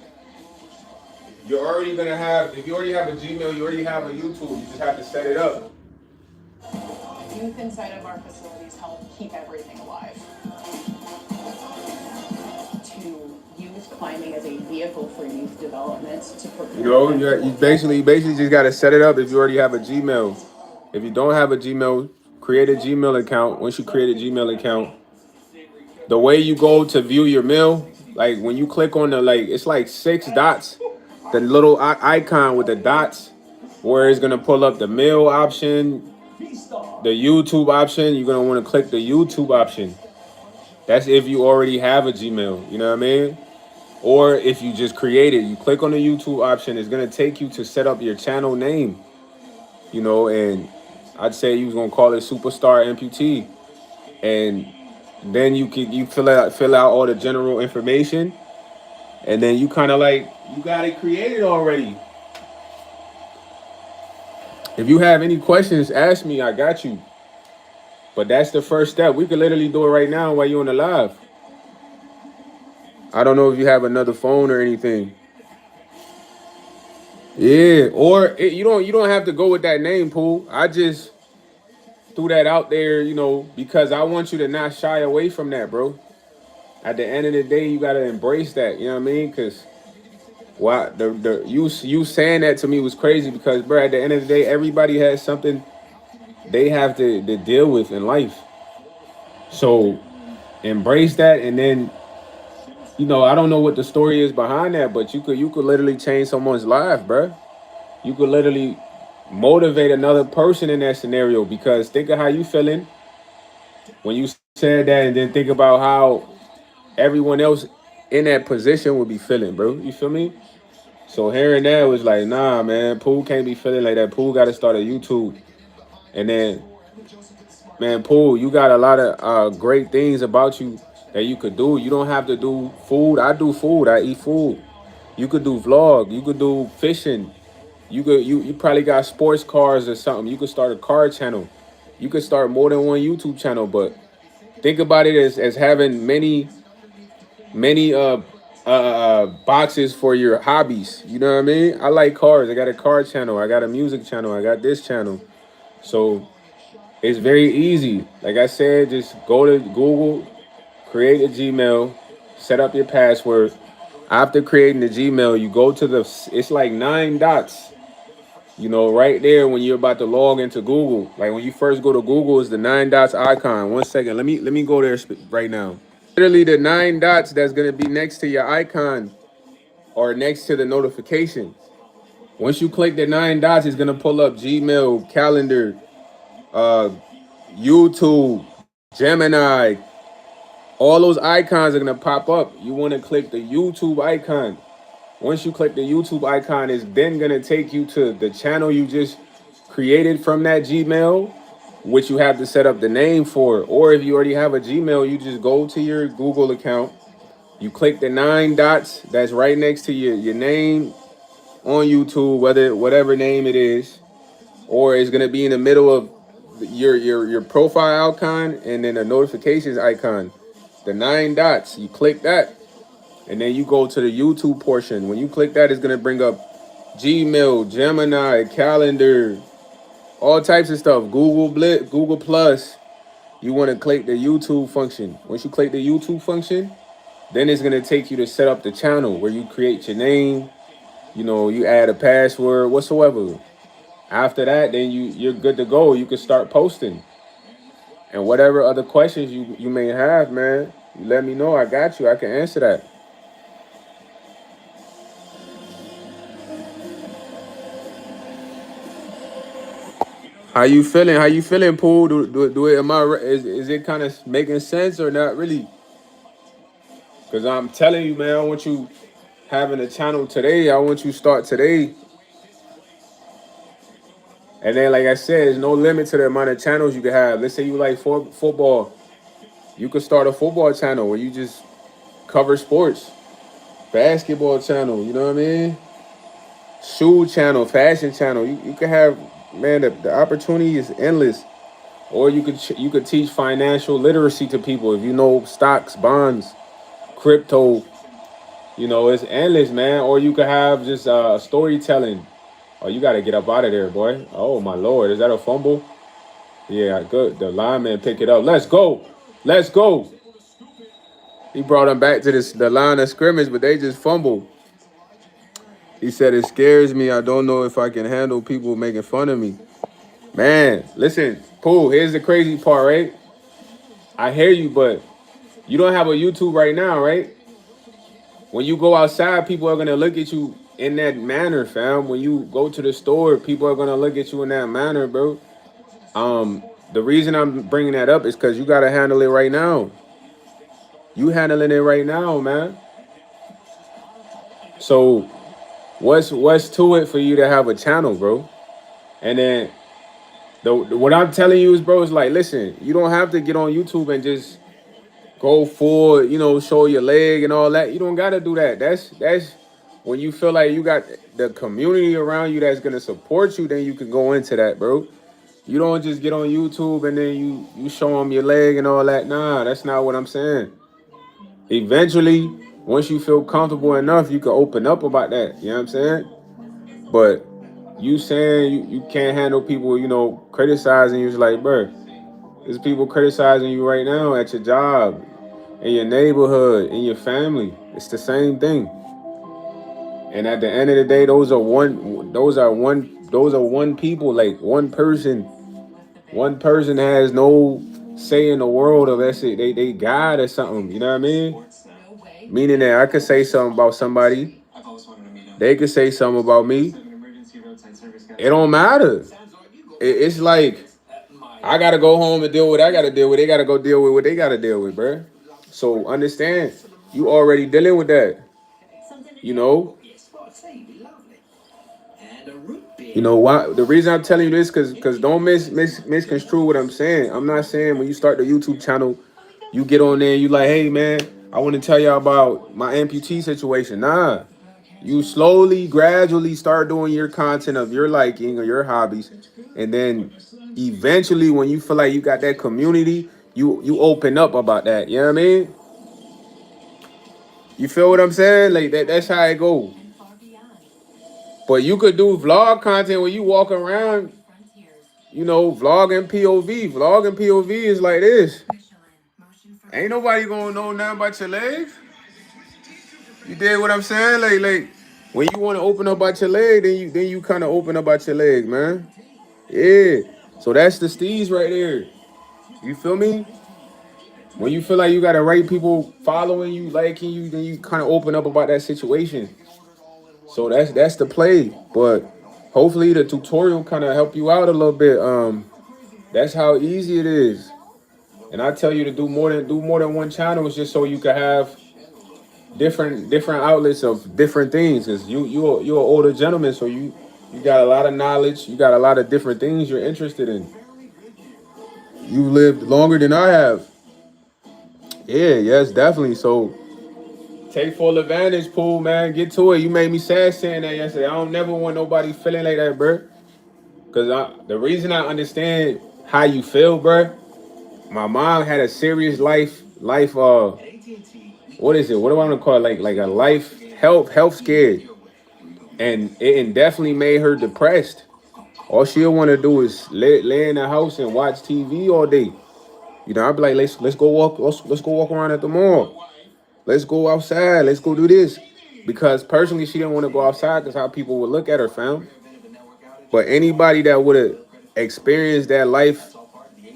you're already gonna have. If you already have a Gmail, you already have a YouTube. You just have to set it up.
Youth inside of our facilities help keep everything alive. To use climbing as a vehicle for youth development to prepare.
You know, you basically just gotta set it up if you already have a Gmail. If you don't have a Gmail, create a Gmail account. Once you create a Gmail account, the way you go to view your mail, like when you click on the it's like 6 dots, the little icon with the dots, where it's gonna pull up the mail option, the YouTube option. You're gonna want to click the YouTube option. That's if you already have a Gmail. You know what I mean? Or if you just create it, you click on the YouTube option. It's gonna take you to set up your channel name. You know, and I'd say you was gonna call it Superstar Amputee, and then you fill out all the general information, and then you kind of you got it created already. If you have any questions, ask me. I got you. But that's the first step. We could literally do it right now while you're on the live. I don't know if you have another phone or anything. Yeah, or you don't have to go with that name, Pooh. I just threw that out there, you know, because I want you to not shy away from that, bro. At the end of the day, you gotta embrace that. You know what I mean? Because you saying that to me was crazy. Because, bro, at the end of the day, everybody has something they have to deal with in life. So embrace that, and then, you know, I don't know what the story is behind that, but you could literally change someone's life, bro. You could literally motivate another person in that scenario, because think of how you feeling when you said that, and then think about how everyone else in that position would be feeling, bro. You feel me? So hearing that was like, nah, man, Pooh can't be feeling like that. Pooh got to start a YouTube. And then, man, Pooh, you got a lot of great things about you that you could do. You don't have to do food. I do food. I eat food. You could do vlog. You could do fishing. You probably got sports cars or something. You could start a car channel. You could start more than one YouTube channel. But think about it as having many boxes for your hobbies. You know what I mean? I like cars. I got a car channel. I got a music channel. I got this channel. So it's very easy. Like I said, just go to Google, create a Gmail, set up your password. After creating the Gmail, you go to it's like 9 dots. You know, right there when you're about to log into Google. Like when you first go to Google, it's the 9 dots icon. 1 second. Let me go there right now. Literally the 9 dots that's gonna be next to your icon or next to the notification. Once you click the 9 dots, it's gonna pull up Gmail, calendar, YouTube, Gemini. All those icons are gonna pop up. You wanna click the YouTube icon. Once you click the YouTube icon, it's then gonna take you to the channel you just created from that Gmail, which you have to set up the name for. Or if you already have a Gmail, you just go to your Google account. You click the 9 dots that's right next to your name on YouTube, whatever name it is, or it's gonna be in the middle of your profile icon and then a notifications icon. The 9 dots, you click that, and then you go to the YouTube portion. When you click that, it's gonna bring up Gmail, Gemini, calendar, all types of stuff. Google Plus. You want to click the YouTube function. Once you click the YouTube function, then it's gonna take you to set up the channel where you create your name. You know, you add a password whatsoever. After that, then you're good to go. You can start posting. And whatever other questions you may have, man, you let me know. I got you. I can answer that. How you feeling? How you feeling, Pool? Do it? Is it kind of making sense or not really? Cause I'm telling you, man, I want you having a channel today. I want you start today. And then, like I said, there's no limit to the amount of channels you can have. Let's say you like football. You could start a football channel where you just cover sports. Basketball channel, you know what I mean? Shoe channel, fashion channel. You could have, man, the opportunity is endless. Or you could teach financial literacy to people. If you know stocks, bonds, crypto, you know, it's endless, man. Or you could have just storytelling. Oh, you got to get up out of there, boy. Oh, my Lord. Is that a fumble? Yeah, good. The lineman pick it up. Let's go. Let's go. He brought him back to the line of scrimmage, but they just fumbled. He said, it scares me. I don't know if I can handle people making fun of me. Man, listen, Pooh, here's the crazy part, right? I hear you, but you don't have a YouTube right now, right? When you go outside, people are going to look at you in that manner, fam. When you go to the store, people are going to look at you in that manner, bro. The reason I'm bringing that up is because you got to handle it right now. You handling it right now, man. So what's to it for you to have a channel, bro? And then what I'm telling you is, bro, is like, listen, you don't have to get on YouTube and just go full, you know, show your leg and all that. You don't got to do that. That's when you feel like you got the community around you that's going to support you, then you can go into that, bro. You don't just get on YouTube and then you show them your leg and all that. Nah, that's not what I'm saying. Eventually, once you feel comfortable enough, you can open up about that. You know what I'm saying? But you saying you can't handle people, you know, criticizing you. It's like, bro, there's people criticizing you right now at your job, in your neighborhood, in your family. It's the same thing. And at the end of the day, those are one people, like one person. One person has no say in the world of that shit. They God or something. You know what I mean? Meaning that I could say something about somebody. They could say something about me. It don't matter. It's like I gotta go home and deal with what I gotta deal with. They gotta go deal with what they gotta deal with, bro. So understand, you already dealing with that. You know? You know why? The reason I'm telling you this, because don't misconstrue what I'm saying. I'm not saying when you start the YouTube channel, you get on there and you like, hey man, I want to tell y'all about my amputee situation. Nah, you slowly, gradually start doing your content of your liking or your hobbies, and then eventually, when you feel like you got that community, you open up about that. You know what I mean? You feel what I'm saying? Like that's how it goes. But you could do vlog content where you walk around, you know, vlogging POV. Vlogging POV is like this. Ain't nobody gonna know nothing about your legs. You did what I'm saying? Like when you want to open up about your leg, then you kind of open up about your leg, man. Yeah. So that's the steez right there. You feel me? When you feel like you got the right people following you, liking you, then you kind of open up about that situation. So that's the play. But hopefully the tutorial kind of help you out a little bit. That's how easy it is. And I tell you to do more than one channel, just so you can have different outlets of different things. Cause you're an older gentleman, so you got a lot of knowledge. You got a lot of different things you're interested in. You lived longer than I have. Yeah, yes, definitely. So take full advantage, Pool, man. Get to it. You made me sad saying that yesterday. I don't never want nobody feeling like that, bro. Because the reason I understand how you feel, bro, my mom had a serious life, what is it? What do I want to call it? Like a life, health scared. And it definitely made her depressed. All she'll want to do is lay in the house and watch TV all day. You know, I'd be like, let's go walk. Let's go walk around at the mall. Let's go outside. Let's go do this. Because personally, she didn't want to go outside because how people would look at her, fam. But anybody that would have experienced that life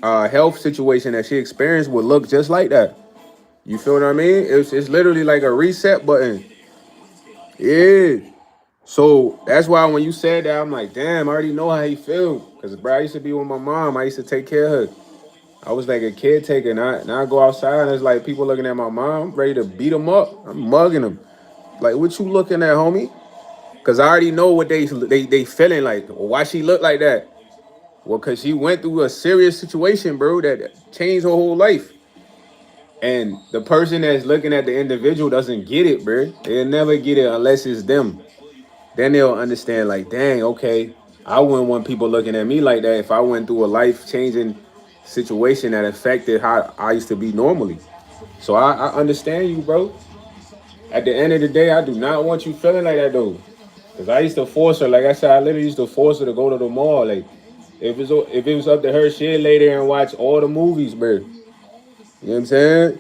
health situation that she experienced would look just like that. You feel what I mean? It's literally like a reset button. Yeah. So that's why when you said that, I'm like, damn, I already know how he feel. Cause bro, I used to be with my mom. I used to take care of her. I was like a caretaker. Now I go outside and it's like people looking at my mom. I'm ready to beat them up. I'm mugging them. Like, what you looking at, homie? Cause I already know what they feeling like. Why she look like that? Well, cause she went through a serious situation, bro, that changed her whole life. And the person that's looking at the individual doesn't get it, bro. They'll never get it unless it's them. Then they'll understand, like, dang, okay, I wouldn't want people looking at me like that if I went through a life-changing situation that affected how I used to be normally. So I understand you, bro. At the end of the day, I do not want you feeling like that, though. Because I used to force her, like I said, I literally used to force her to go to the mall. Like, if it was up to her, she'd lay there and watch all the movies, bro. You know what I'm saying?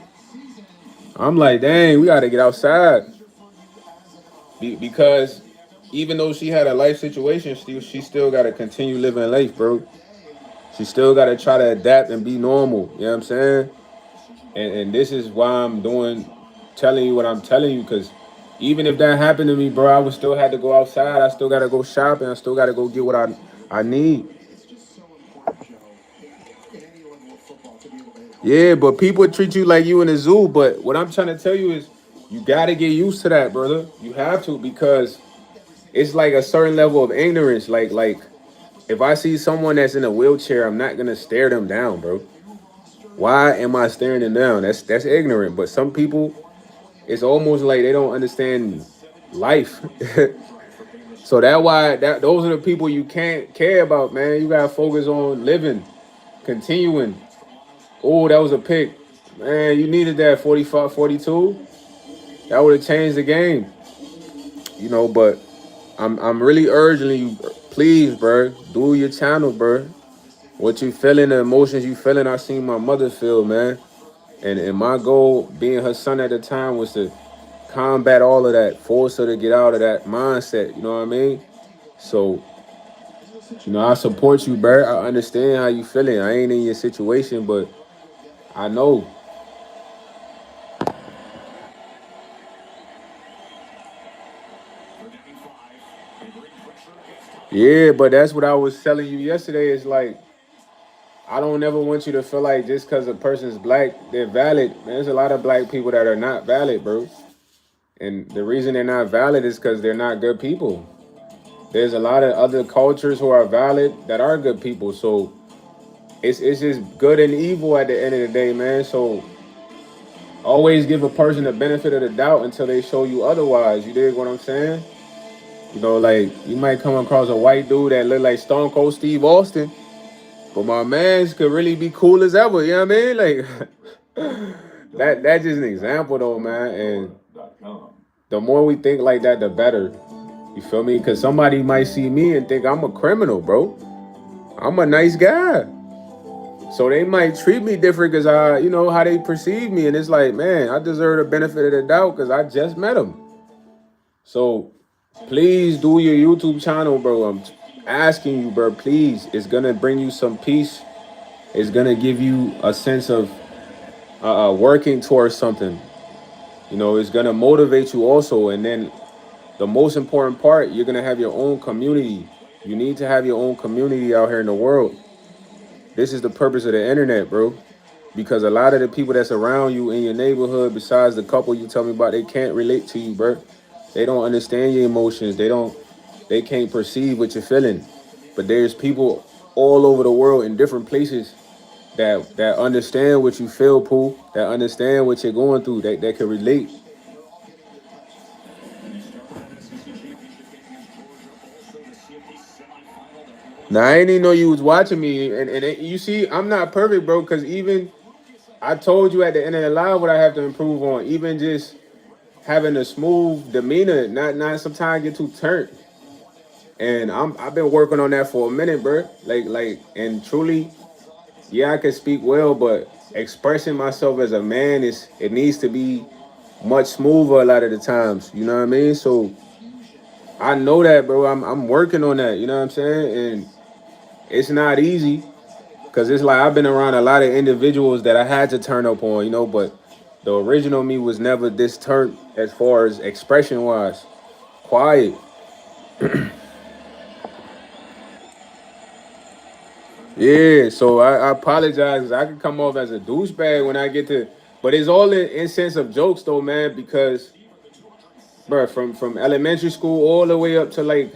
I'm like, dang, we got to get outside. Because even though she had a life situation, she still got to continue living life, bro. She still got to try to adapt and be normal. You know what I'm saying? And this is why I'm telling you what I'm telling you. Because even if that happened to me, bro, I would still have to go outside. I still got to go shopping. I still got to go get what I need. Yeah, but people treat you like you in a zoo. But what I'm trying to tell you is you got to get used to that, brother. You have to, because it's like a certain level of ignorance. Like if I see someone that's in a wheelchair, I'm not going to stare them down, bro. Why am I staring them down? That's ignorant. But some people, it's almost like they don't understand life. So those are the people you can't care about, man. You got to focus on living, continuing. Oh, that was a pick. Man, you needed that 45, 42. That would have changed the game. You know, but I'm really urging you, please, bro, do your channel, bro. What you feeling, the emotions you feeling, I seen my mother feel, man. And my goal, being her son at the time, was to combat all of that, force her to get out of that mindset, you know what I mean? So, you know, I support you, bro. I understand how you feeling. I ain't in your situation, but I know. Yeah, but that's what I was telling you yesterday. Is like, I don't ever want you to feel like just because a person's black, they're valid. There's a lot of black people that are not valid, bro. And the reason they're not valid is because they're not good people. There's a lot of other cultures who are valid that are good people. So it's just good and evil at the end of the day, man. So always give a person the benefit of the doubt until they show you otherwise. You dig what I'm saying? You know, like, you might come across a white dude that look like Stone Cold Steve Austin, but my mans could really be cool as ever. You know what I mean? Like, that's just an example, though, man. And the more we think like that, the better. You feel me? Because somebody might see me and think I'm a criminal, bro. I'm a nice guy. So they might treat me different because how they perceive me. And it's like, man, I deserve the benefit of the doubt because I just met them. So please do your YouTube channel, bro. I'm asking you, bro, please. It's going to bring you some peace. It's going to give you a sense of working towards something. You know, it's going to motivate you also. And then the most important part, you're going to have your own community. You need to have your own community out here in the world. This is the purpose of the internet, bro. Because a lot of the people that's around you in your neighborhood, besides the couple you tell me about, they can't relate to you, bro. They don't understand your emotions. They can't perceive what you're feeling. But there's people all over the world in different places that understand what you feel, Pooh, that understand what you're going through, that can relate. Now, I didn't even know you was watching me. And you see, I'm not perfect, bro, because even I told you at the end of the live what I have to improve on. Even just having a smooth demeanor, not sometimes get too turned. And I've been working on that for a minute, bro. And truly, yeah, I can speak well, but expressing myself as a man it needs to be much smoother a lot of the times. You know what I mean? So I know that, bro. I'm working on that. You know what I'm saying? And it's not easy because it's like I've been around a lot of individuals that I had to turn up on, you know, but the original me was never this turned as far as expression wise. Quiet. Yeah, so I apologize 'cause I can come off as a douchebag when I get to, but it's all in sense of jokes though, man. Because, bro, from elementary school all the way up to like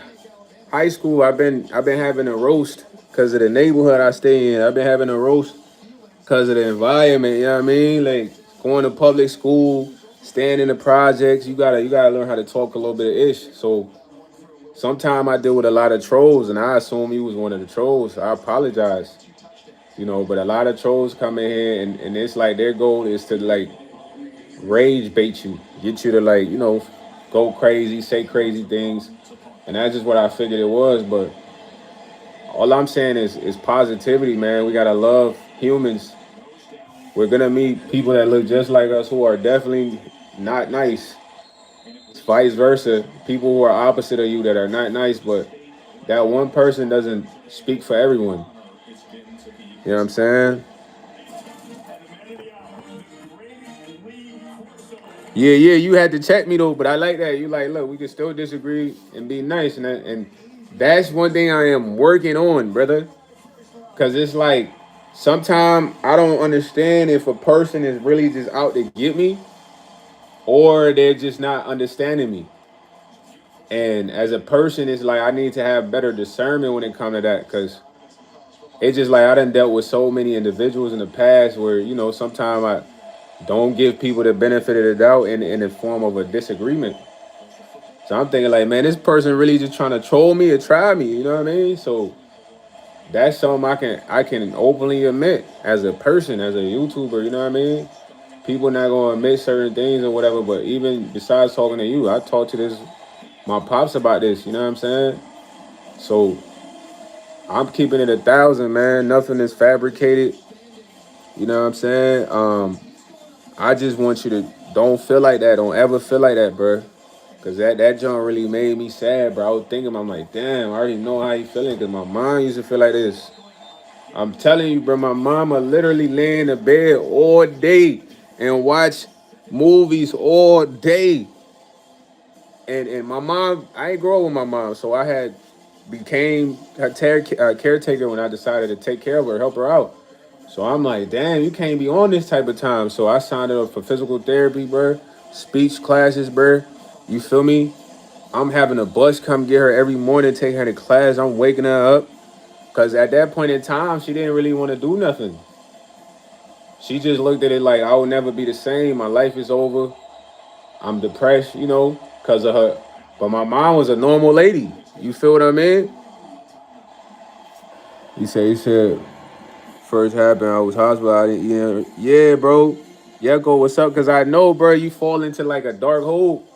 high school, I've been having a roast because of the neighborhood I stay in. I've been having a roast because of the environment. You know what I mean? Like going to public school, staying in the projects. You gotta learn how to talk a little bit of ish. So sometimes I deal with a lot of trolls, and I assume you was one of the trolls. So I apologize. But a lot of trolls come in here and it's like their goal is to like rage bait you, get you to like, go crazy, say crazy things. And that's just what I figured it was. But all I'm saying is positivity, man. We gotta love humans. We're gonna meet people that look just like us who are definitely not nice. It's vice versa. People who are opposite of you that are not nice, but that one person doesn't speak for everyone. You know what I'm saying? Yeah, yeah, you had to check me though, but I like that. You like, look, we can still disagree and be nice, and that's one thing I am working on, brother. Cause it's like sometimes I don't understand if a person is really just out to get me or they're just not understanding me. And as a person, it's like I need to have better discernment when it comes to that, cause it's just like I done dealt with so many individuals in the past where sometimes I don't give people the benefit of the doubt in the form of a disagreement. So I'm thinking like, man, this person really just trying to troll me or try me. You know what I mean? So that's something I can openly admit as a person, as a YouTuber. You know what I mean? People not gonna admit certain things or whatever. But even besides talking to you, I talked to this my pops about this. You know what I'm saying? So I'm keeping it 1,000, man. Nothing is fabricated. You know what I'm saying? I just want you to don't feel like that. Don't ever feel like that, bro. Cause that joint really made me sad, bro. I was thinking, I'm like, damn, I already know how you feeling. Cause my mom used to feel like this. I'm telling you, bro, my mama literally lay in the bed all day and watch movies all day. And my mom, I ain't grow up with my mom, so I had became her caretaker when I decided to take care of her, help her out. So I'm like, damn, you can't be on this type of time. So I signed up for physical therapy, bro, speech classes, bro. You feel me? I'm having a bus come get her every morning, take her to class. I'm waking her up. Because at that point in time, she didn't really want to do nothing. She just looked at it like, I will never be the same. My life is over. I'm depressed, because of her. But my mom was a normal lady. You feel what I mean? He said, first happened, I was hospitalized. Yeah, bro. Yeah, go, what's up? Because I know, bro, you fall into like a dark hole.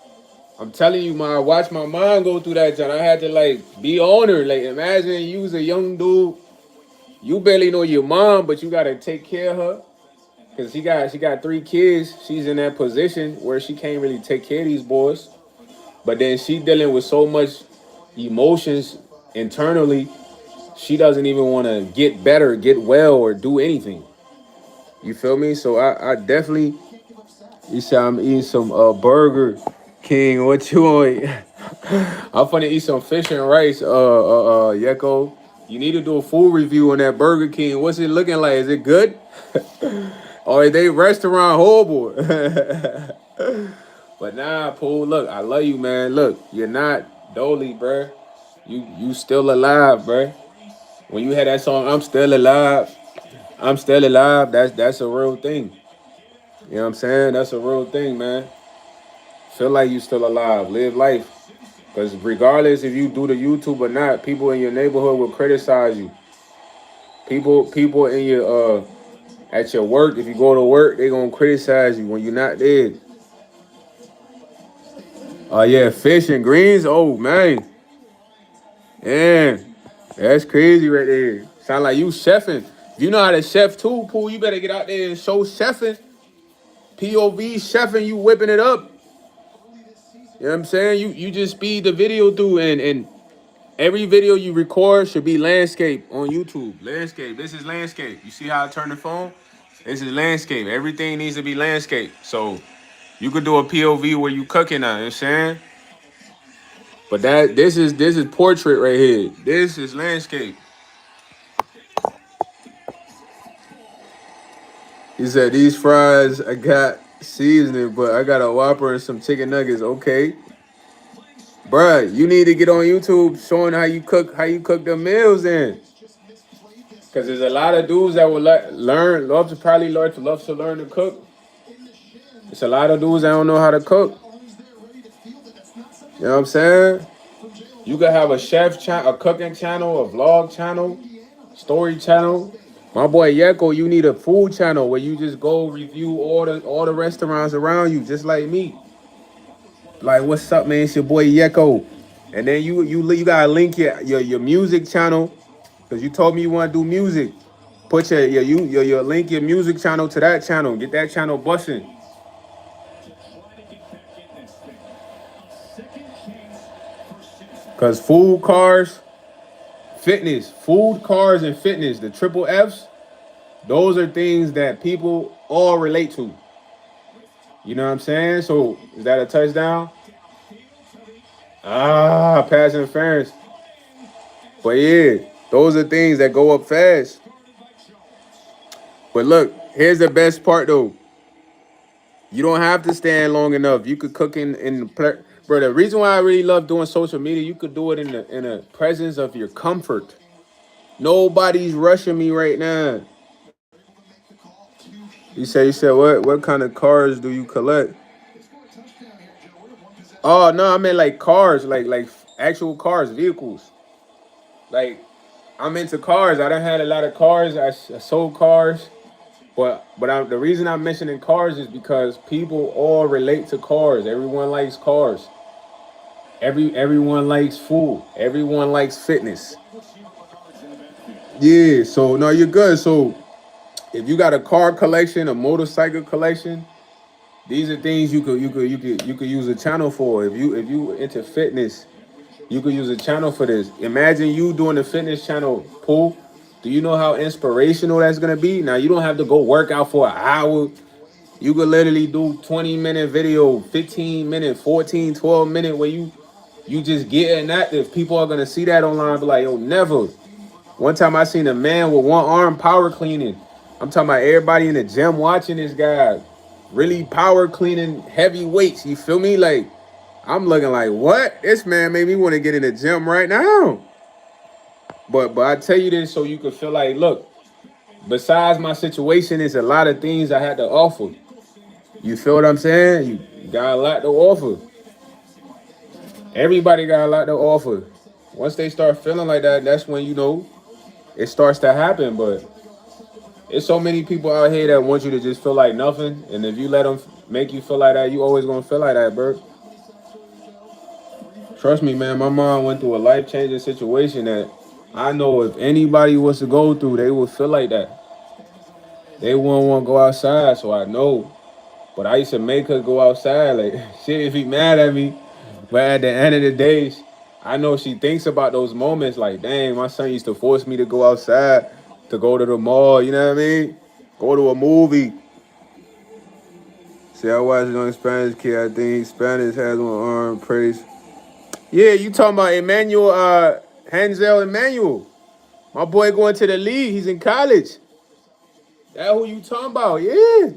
I'm telling you, man, I watched my mom go through that, John. I had to like be on her. Like, imagine you was a young dude. You barely know your mom, but you gotta take care of her. Cause she got 3 kids. She's in that position where she can't really take care of these boys. But then she dealing with so much emotions internally, she doesn't even want to get better, get well, or do anything. You feel me? So I definitely. You said I'm eating some Burger King. What you want? I'm finna eat some fish and rice. Yeko. You need to do a full review on that Burger King. What's it looking like? Is it good? Or are they restaurant horrible? But nah, Pooh, look, I love you, man. Look, you're not Dolly, bruh. You still alive, bruh. When you had that song, I'm still alive. I'm still alive. That's a real thing. You know what I'm saying? That's a real thing, man. Feel like you still alive. Live life. Because regardless if you do the YouTube or not, people in your neighborhood will criticize you. People in your at your work, if you go to work, they gonna criticize you when you're not there. Oh yeah, fish and greens. Oh man. Yeah. That's crazy right there. Sound like you chefing. If you know how to chef too, Pooh, you better get out there and show chefing. POV chefing, you whipping it up. You know what I'm saying? You just speed the video through and every video you record should be landscape on YouTube. Landscape. This is landscape. You see how I turn the phone? This is landscape. Everything needs to be landscape. So you could do a POV where you cooking now, you know what I'm saying? But this is portrait right here. This is landscape. He said these fries I got seasoning, but I got a Whopper and some chicken nuggets. Okay, bruh, you need to get on YouTube showing how you cook the meals in. Cause there's a lot of dudes that will love to learn to cook. It's a lot of dudes that don't know how to cook. You know what I'm saying? You could have a chef channel, a cooking channel, a vlog channel, story channel. My boy Yeko, you need a food channel where you just go review all the restaurants around you, just like me. Like, what's up, man? It's your boy Yeko. And then you gotta link your music channel, because you told me you want to do music. Put your link your music channel to that channel. Get that channel busting. Cause food, cars, and fitness, the triple F's, those are things that people all relate to. You know what I'm saying? So is that a touchdown? Pass interference. But yeah, those are things that go up fast. But look, here's the best part though. You don't have to stand long enough. You could cook bro. The reason why I really love doing social media, you could do it in the presence of your comfort. Nobody's rushing me right now. You said what kind of cars do you collect? Oh no, I meant like cars, like actual cars, vehicles. Like, I'm into cars. I done had a lot of cars. I sold cars. But the reason I'm mentioning cars is because people all relate to cars. Everyone likes cars. Everyone likes food. Everyone likes fitness. Yeah, so no, you're good. So if you got a car collection, a motorcycle collection, these are things you could use a channel for. If you into fitness, you could use a channel for this. Imagine you doing a fitness channel, Pool. Do you know how inspirational that's gonna be? Now you don't have to go work out for an hour. You could literally do 20-minute video, 15-minute, 14, 12-minute where you just getting active. People are gonna see that online and be like, yo, never. One time I seen a man with one arm power cleaning. I'm talking about everybody in the gym watching this guy really power cleaning heavy weights. You feel me? Like, I'm looking like, what? This man made me want to get in the gym right now. But I tell you this so you can feel like, look, besides my situation, it's a lot of things I had to offer. You feel what I'm saying? You got a lot to offer. Everybody got a lot to offer. Once they start feeling like that, that's when, it starts to happen. But it's so many people out here that want you to just feel like nothing. And if you let them make you feel like that, you always going to feel like that, bro. Trust me, man. My mom went through a life-changing situation that I know if anybody was to go through, they would feel like that. They wouldn't want to go outside, so I know. But I used to make her go outside. Like, shit, if he mad at me. But at the end of the day, I know she thinks about those moments like, dang, my son used to force me to go outside, to go to the mall, you know what I mean? Go to a movie. See, I watched a young Spanish kid. I think Spanish has one arm. Praise. Yeah, you talking about Emmanuel, Hansel Emmanuel. My boy going to the league. He's in college. That who you talking about? Yeah.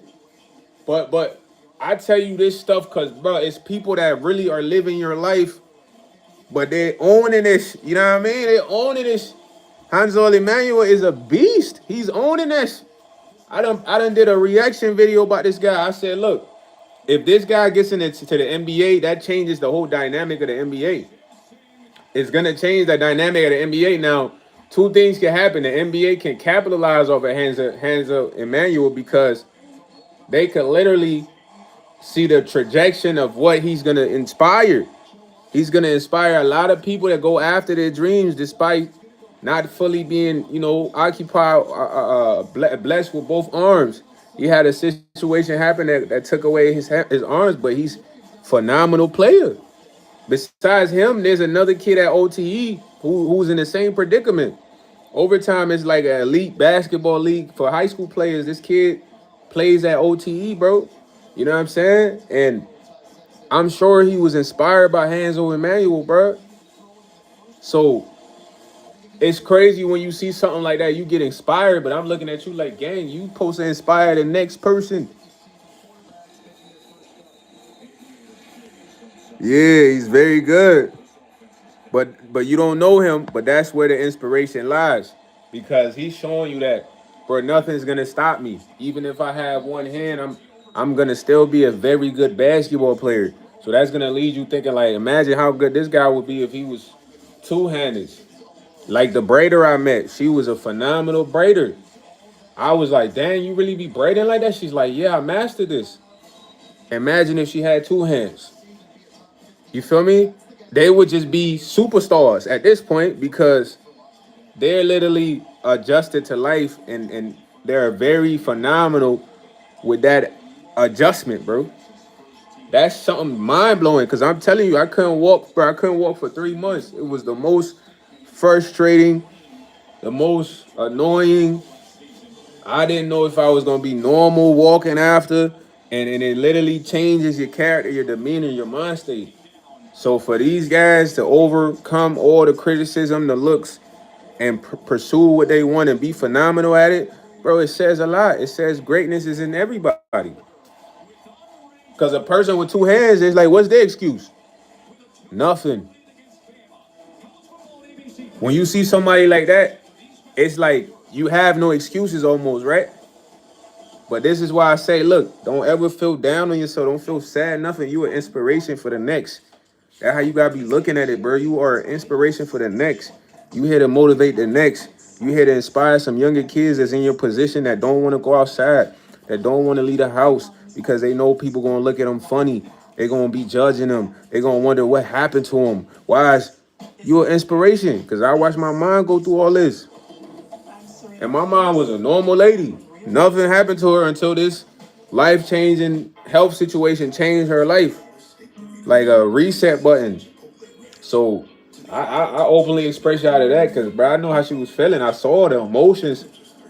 But I tell you this stuff because, bro, it's people that really are living your life, but they're owning this. You know what I mean? They're owning this. Hansel Emmanuel is a beast. He's owning this. I done did a reaction video about this guy. I said, look, if this guy gets into the NBA, that changes the whole dynamic of the NBA. It's gonna change the dynamic of the NBA. Now, two things can happen. The NBA can capitalize off of Hansel Emmanuel because they could literally see the trajectory of what he's gonna inspire. He's gonna inspire a lot of people that go after their dreams despite not fully being, occupied, blessed with both arms. He had a situation happen that took away his arms, but he's a phenomenal player. Besides him, there's another kid at OTE who's in the same predicament. Overtime is like an elite basketball league for high school players. This kid plays at OTE, bro. You know what I'm saying? And I'm sure he was inspired by Hanzo Emmanuel, bro. So it's crazy when you see something like that, you get inspired, but I'm looking at you like, gang, you supposed to inspire the next person. Yeah, he's very good. But you don't know him, but that's where the inspiration lies. Because he's showing you that, bro, nothing's gonna stop me. Even if I have one hand, I'm gonna still be a very good basketball player. So that's gonna lead you thinking, like, imagine how good this guy would be if he was two-handed. Like the braider I met, she was a phenomenal braider. I was like, dang, you really be braiding like that? She's like, yeah, I mastered this. Imagine if she had two hands. You feel me? They would just be superstars at this point because they're literally adjusted to life and they're very phenomenal with that adjustment, bro. That's something mind-blowing because I'm telling you, I couldn't walk, bro. I couldn't walk for 3 months. It was the most frustrating, the most annoying. I didn't know if I was gonna be normal walking after, and it literally changes your character, your demeanor, your mind state. So for these guys to overcome all the criticism, the looks, and pursue what they want and be phenomenal at it, bro, it says a lot. It says greatness is in everybody. Because a person with two hands is like, what's their excuse? Nothing. When you see somebody like that, it's like you have no excuses almost, right? But this is why I say, look, don't ever feel down on yourself. Don't feel sad, nothing. You are inspiration for the next. That's how you gotta be looking at it, bro. You are an inspiration for the next. You here to motivate the next. You here to inspire some younger kids that's in your position that don't want to go outside, that don't want to leave the house because they know people gonna look at them funny. They gonna be judging them. They gonna wonder what happened to them. Why is you an inspiration? Because I watched my mom go through all this. And my mom was a normal lady. Nothing happened to her until this life-changing health situation changed her life. Like a reset button. So I openly expressed out of that because, bro, I know how she was feeling. I saw the emotions.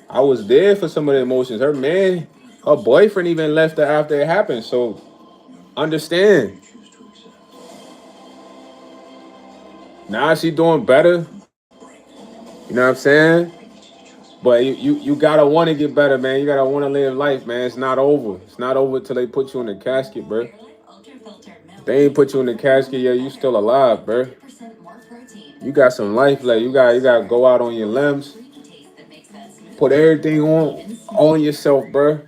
I was there for some of the emotions. Her man, her boyfriend even left her after it happened. So understand. Now she doing better. You know what I'm saying? But you gotta want to get better, man. You gotta want to live life, man. It's not over. It's not over till they put you in the casket, bro. If they ain't put you in the casket yet, you still alive, bro. You got some life left. You gotta go out on your limbs. Put everything on yourself, bro.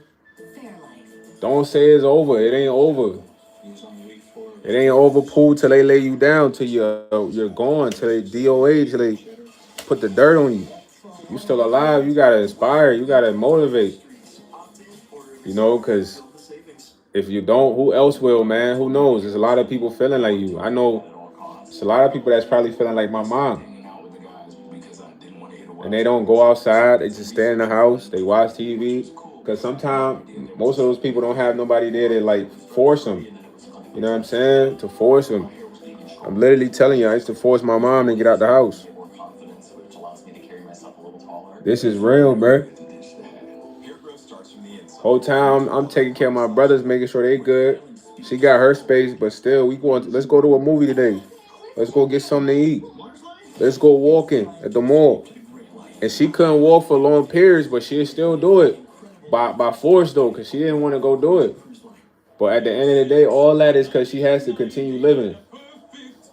Don't say it's over. It ain't over. It ain't over, pool, till they lay you down, till you're gone, till they DOA, till they put the dirt on you. You still alive. You gotta inspire. You gotta motivate. You know, because if you don't, who else will, man? Who knows? There's a lot of people feeling like you. I know it's a lot of people that's probably feeling like my mom. And they don't go outside. They just stay in the house. They watch TV. Because sometimes most of those people don't have nobody there to, like, force them. You know what I'm saying? To force them. I'm literally telling you, I used to force my mom to get out the house. This is real, bro. Whole time I'm taking care of my brothers, making sure they good. She got her space, but still, let's go to a movie today. Let's go get something to eat. Let's go walking at the mall. And she couldn't walk for long periods, but she'd still do it by force though, because she didn't want to go do it. But at the end of the day, all that is because she has to continue living.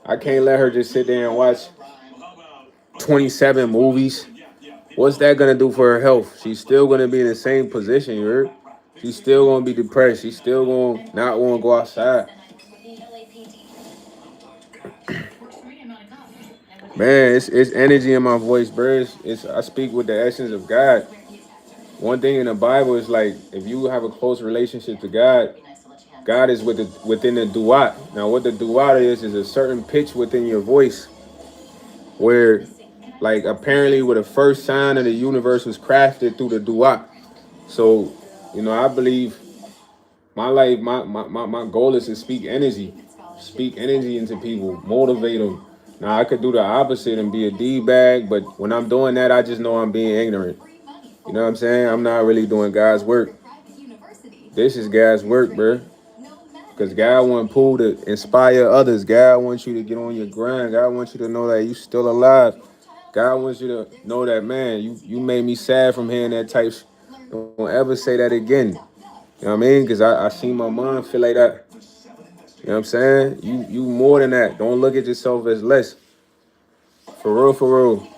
I can't let her just sit there and watch 27 movies. What's that going to do for her health? She's still going to be in the same position, you heard? She's still going to be depressed. She's still going to not want to go outside. Man, it's energy in my voice, bro. I speak with the essence of God. One thing in the Bible is like, if you have a close relationship to God, God is within the duat. Now, what the duat is a certain pitch within your voice where, like, apparently where the first sign of the universe was crafted through the duat. So, you know, I believe my life, my goal is to speak energy into people, motivate them. Now, I could do the opposite and be a D-bag, but when I'm doing that, I just know I'm being ignorant. You know what I'm saying? I'm not really doing God's work. This is God's work, bro. Because God want Pooh to inspire others. God wants you to get on your grind. God wants you to know that you still alive. God wants you to know that, man, you made me sad from hearing that type. Don't ever say that again. You know what I mean? Because I seen my mom feel like that. You know what I'm saying? You more than that. Don't look at yourself as less. For real, for real.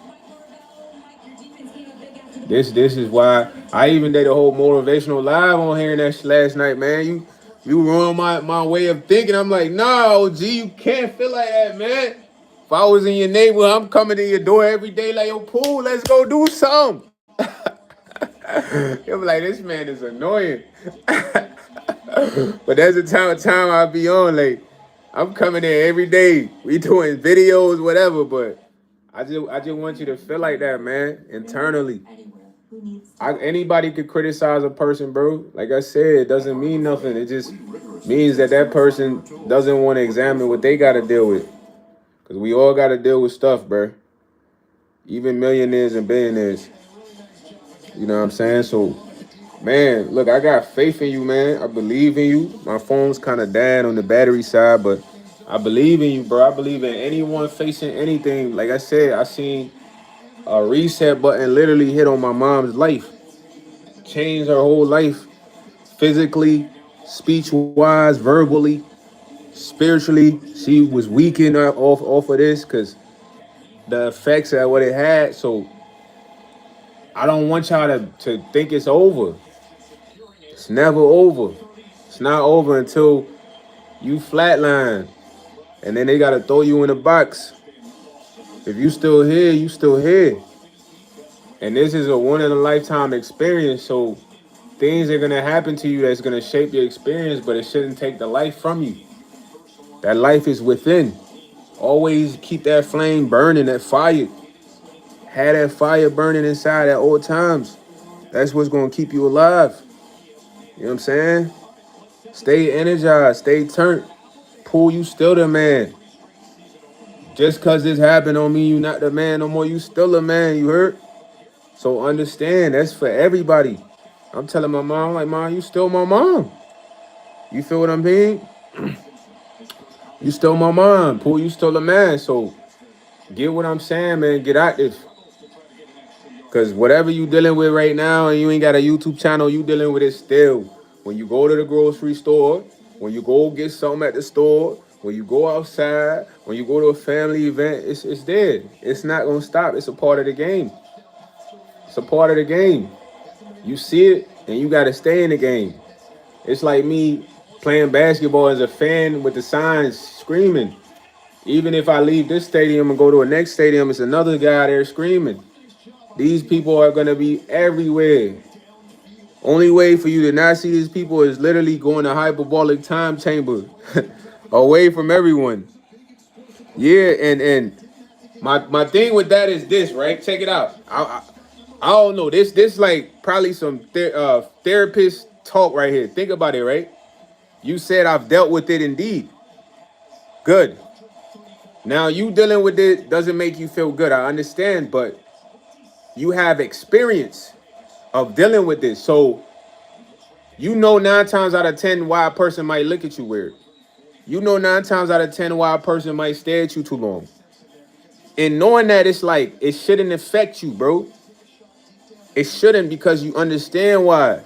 This is why I even did a whole motivational live on hearing that shit last night, man. You ruined my way of thinking. I'm like, nah, OG, you can't feel like that, man. If I was in your neighborhood, I'm coming to your door every day like, yo, Pooh, let's go do something. You'll be like, this man is annoying. But there's a time I'll be on, like, I'm coming in every day. We doing videos, whatever, but I just want you to feel like that, man, internally. Anybody could criticize a person, bro. Like I said, it doesn't mean nothing. It just means that person doesn't want to examine what they got to deal with. Because we all got to deal with stuff, bro. Even millionaires and billionaires. You know what I'm saying? So, man, look, I got faith in you, man. I believe in you. My phone's kind of down on the battery side, but I believe in you, bro. I believe in anyone facing anything. Like I said, I seen a reset button literally hit on my mom's life. Changed her whole life. Physically, speech-wise, verbally, spiritually. She was weakened off of this because the effects of what it had. So I don't want y'all to think it's over. It's never over. It's not over until you flatline. And then they got to throw you in a box. If you still here, you still here. And this is a one-in-a-lifetime experience, so things are going to happen to you that's going to shape your experience, but it shouldn't take the life from you. That life is within. Always keep that flame burning, that fire. Have that fire burning inside at all times. That's what's going to keep you alive. You know what I'm saying? Stay energized, stay turned. Pooh, you still the man. Just because this happened don't mean you not the man no more. You still a man, you heard? So understand, that's for everybody. I'm telling my mom, like, Mom, you still my mom. You feel what I'm saying? You still my mom. Pooh, you still a man. So get what I'm saying, man. Get active. Because whatever you dealing with right now and you ain't got a YouTube channel, you dealing with it still. When you go to the grocery store, when you go get something at the store, when you go outside, when you go to a family event, it's there. It's not going to stop. It's a part of the game. It's a part of the game. You see it, and you got to stay in the game. It's like me playing basketball as a fan with the signs screaming. Even if I leave this stadium and go to a next stadium, it's another guy there screaming. These people are going to be everywhere. Only way for you to not see these people is literally going to hyperbolic time chamber away from everyone. Yeah, and my thing with that is this, right? Check it out. I don't know. This like probably some therapist talk right here. Think about it, right? You said I've dealt with it indeed. Good. Now you dealing with it doesn't make you feel good. I understand, but you have experience of dealing with this. So you know 9 times out of 10 why a person might look at you weird. You know 9 times out of 10 why a person might stare at you too long. And knowing that, it's like, it shouldn't affect you, bro. It shouldn't, because you understand why.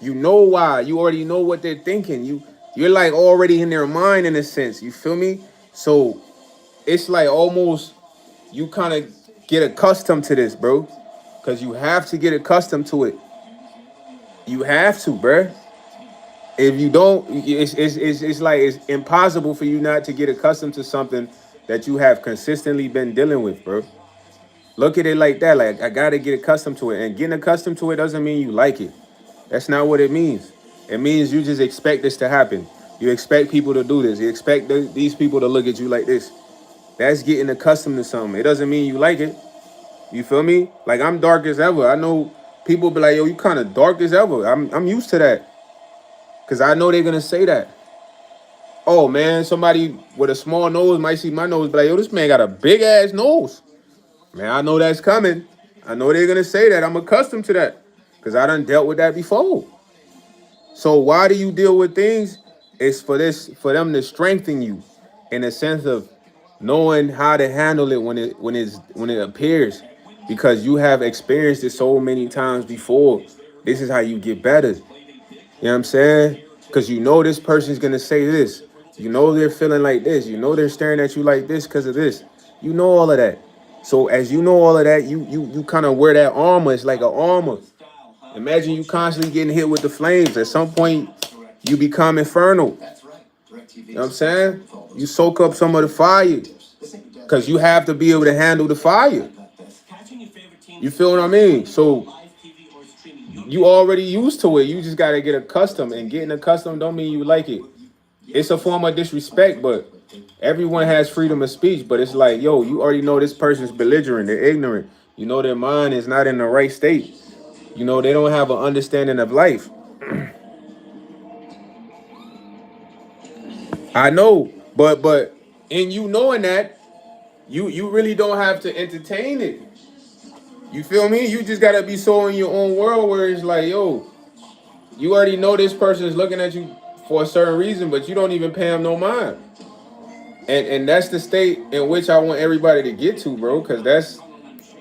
You know why. You already know what they're thinking. You're like already in their mind in a sense. You feel me? So it's like almost you kind of get accustomed to this, bro. Because you have to get accustomed to it. You have to, bro. If you don't, it's like it's impossible for you not to get accustomed to something that you have consistently been dealing with, bro. Look at it like that. Like, I got to get accustomed to it. And getting accustomed to it doesn't mean you like it. That's not what it means. It means you just expect this to happen. You expect people to do this. You expect these people to look at you like this. That's getting accustomed to something. It doesn't mean you like it. You feel me? Like, I'm dark as ever. I know people be like, yo, you kind of dark as ever. I'm used to that. Because I know they're going to say that. Oh, man, somebody with a small nose might see my nose, be like, yo, this man got a big-ass nose. Man, I know that's coming. I know they're going to say that. I'm accustomed to that because I done dealt with that before. So why do you deal with things It's for them to strengthen you in a sense of knowing how to handle it when it appears, because you have experienced it so many times before. This is how you get better. You know what I'm saying? Because you know this person's gonna say this. You know they're feeling like this. You know they're staring at you like this because of this. You know all of that. So as you know all of that, you kind of wear that armor. It's like an armor. Imagine you constantly getting hit with the flames. At some point, you become infernal. You know what I'm saying? You soak up some of the fire because you have to be able to handle the fire. You feel what I mean? So you already used to it. You just got to get accustomed. And getting accustomed don't mean you like it. It's a form of disrespect, but everyone has freedom of speech. But it's like, yo, you already know this person's belligerent. They're ignorant. You know their mind is not in the right state. You know, they don't have an understanding of life. I know, but in you knowing that, you really don't have to entertain it. You feel me? You just gotta be so in your own world where it's like, yo, you already know this person is looking at you for a certain reason, but you don't even pay them no mind. And that's the state in which I want everybody to get to, bro, because that's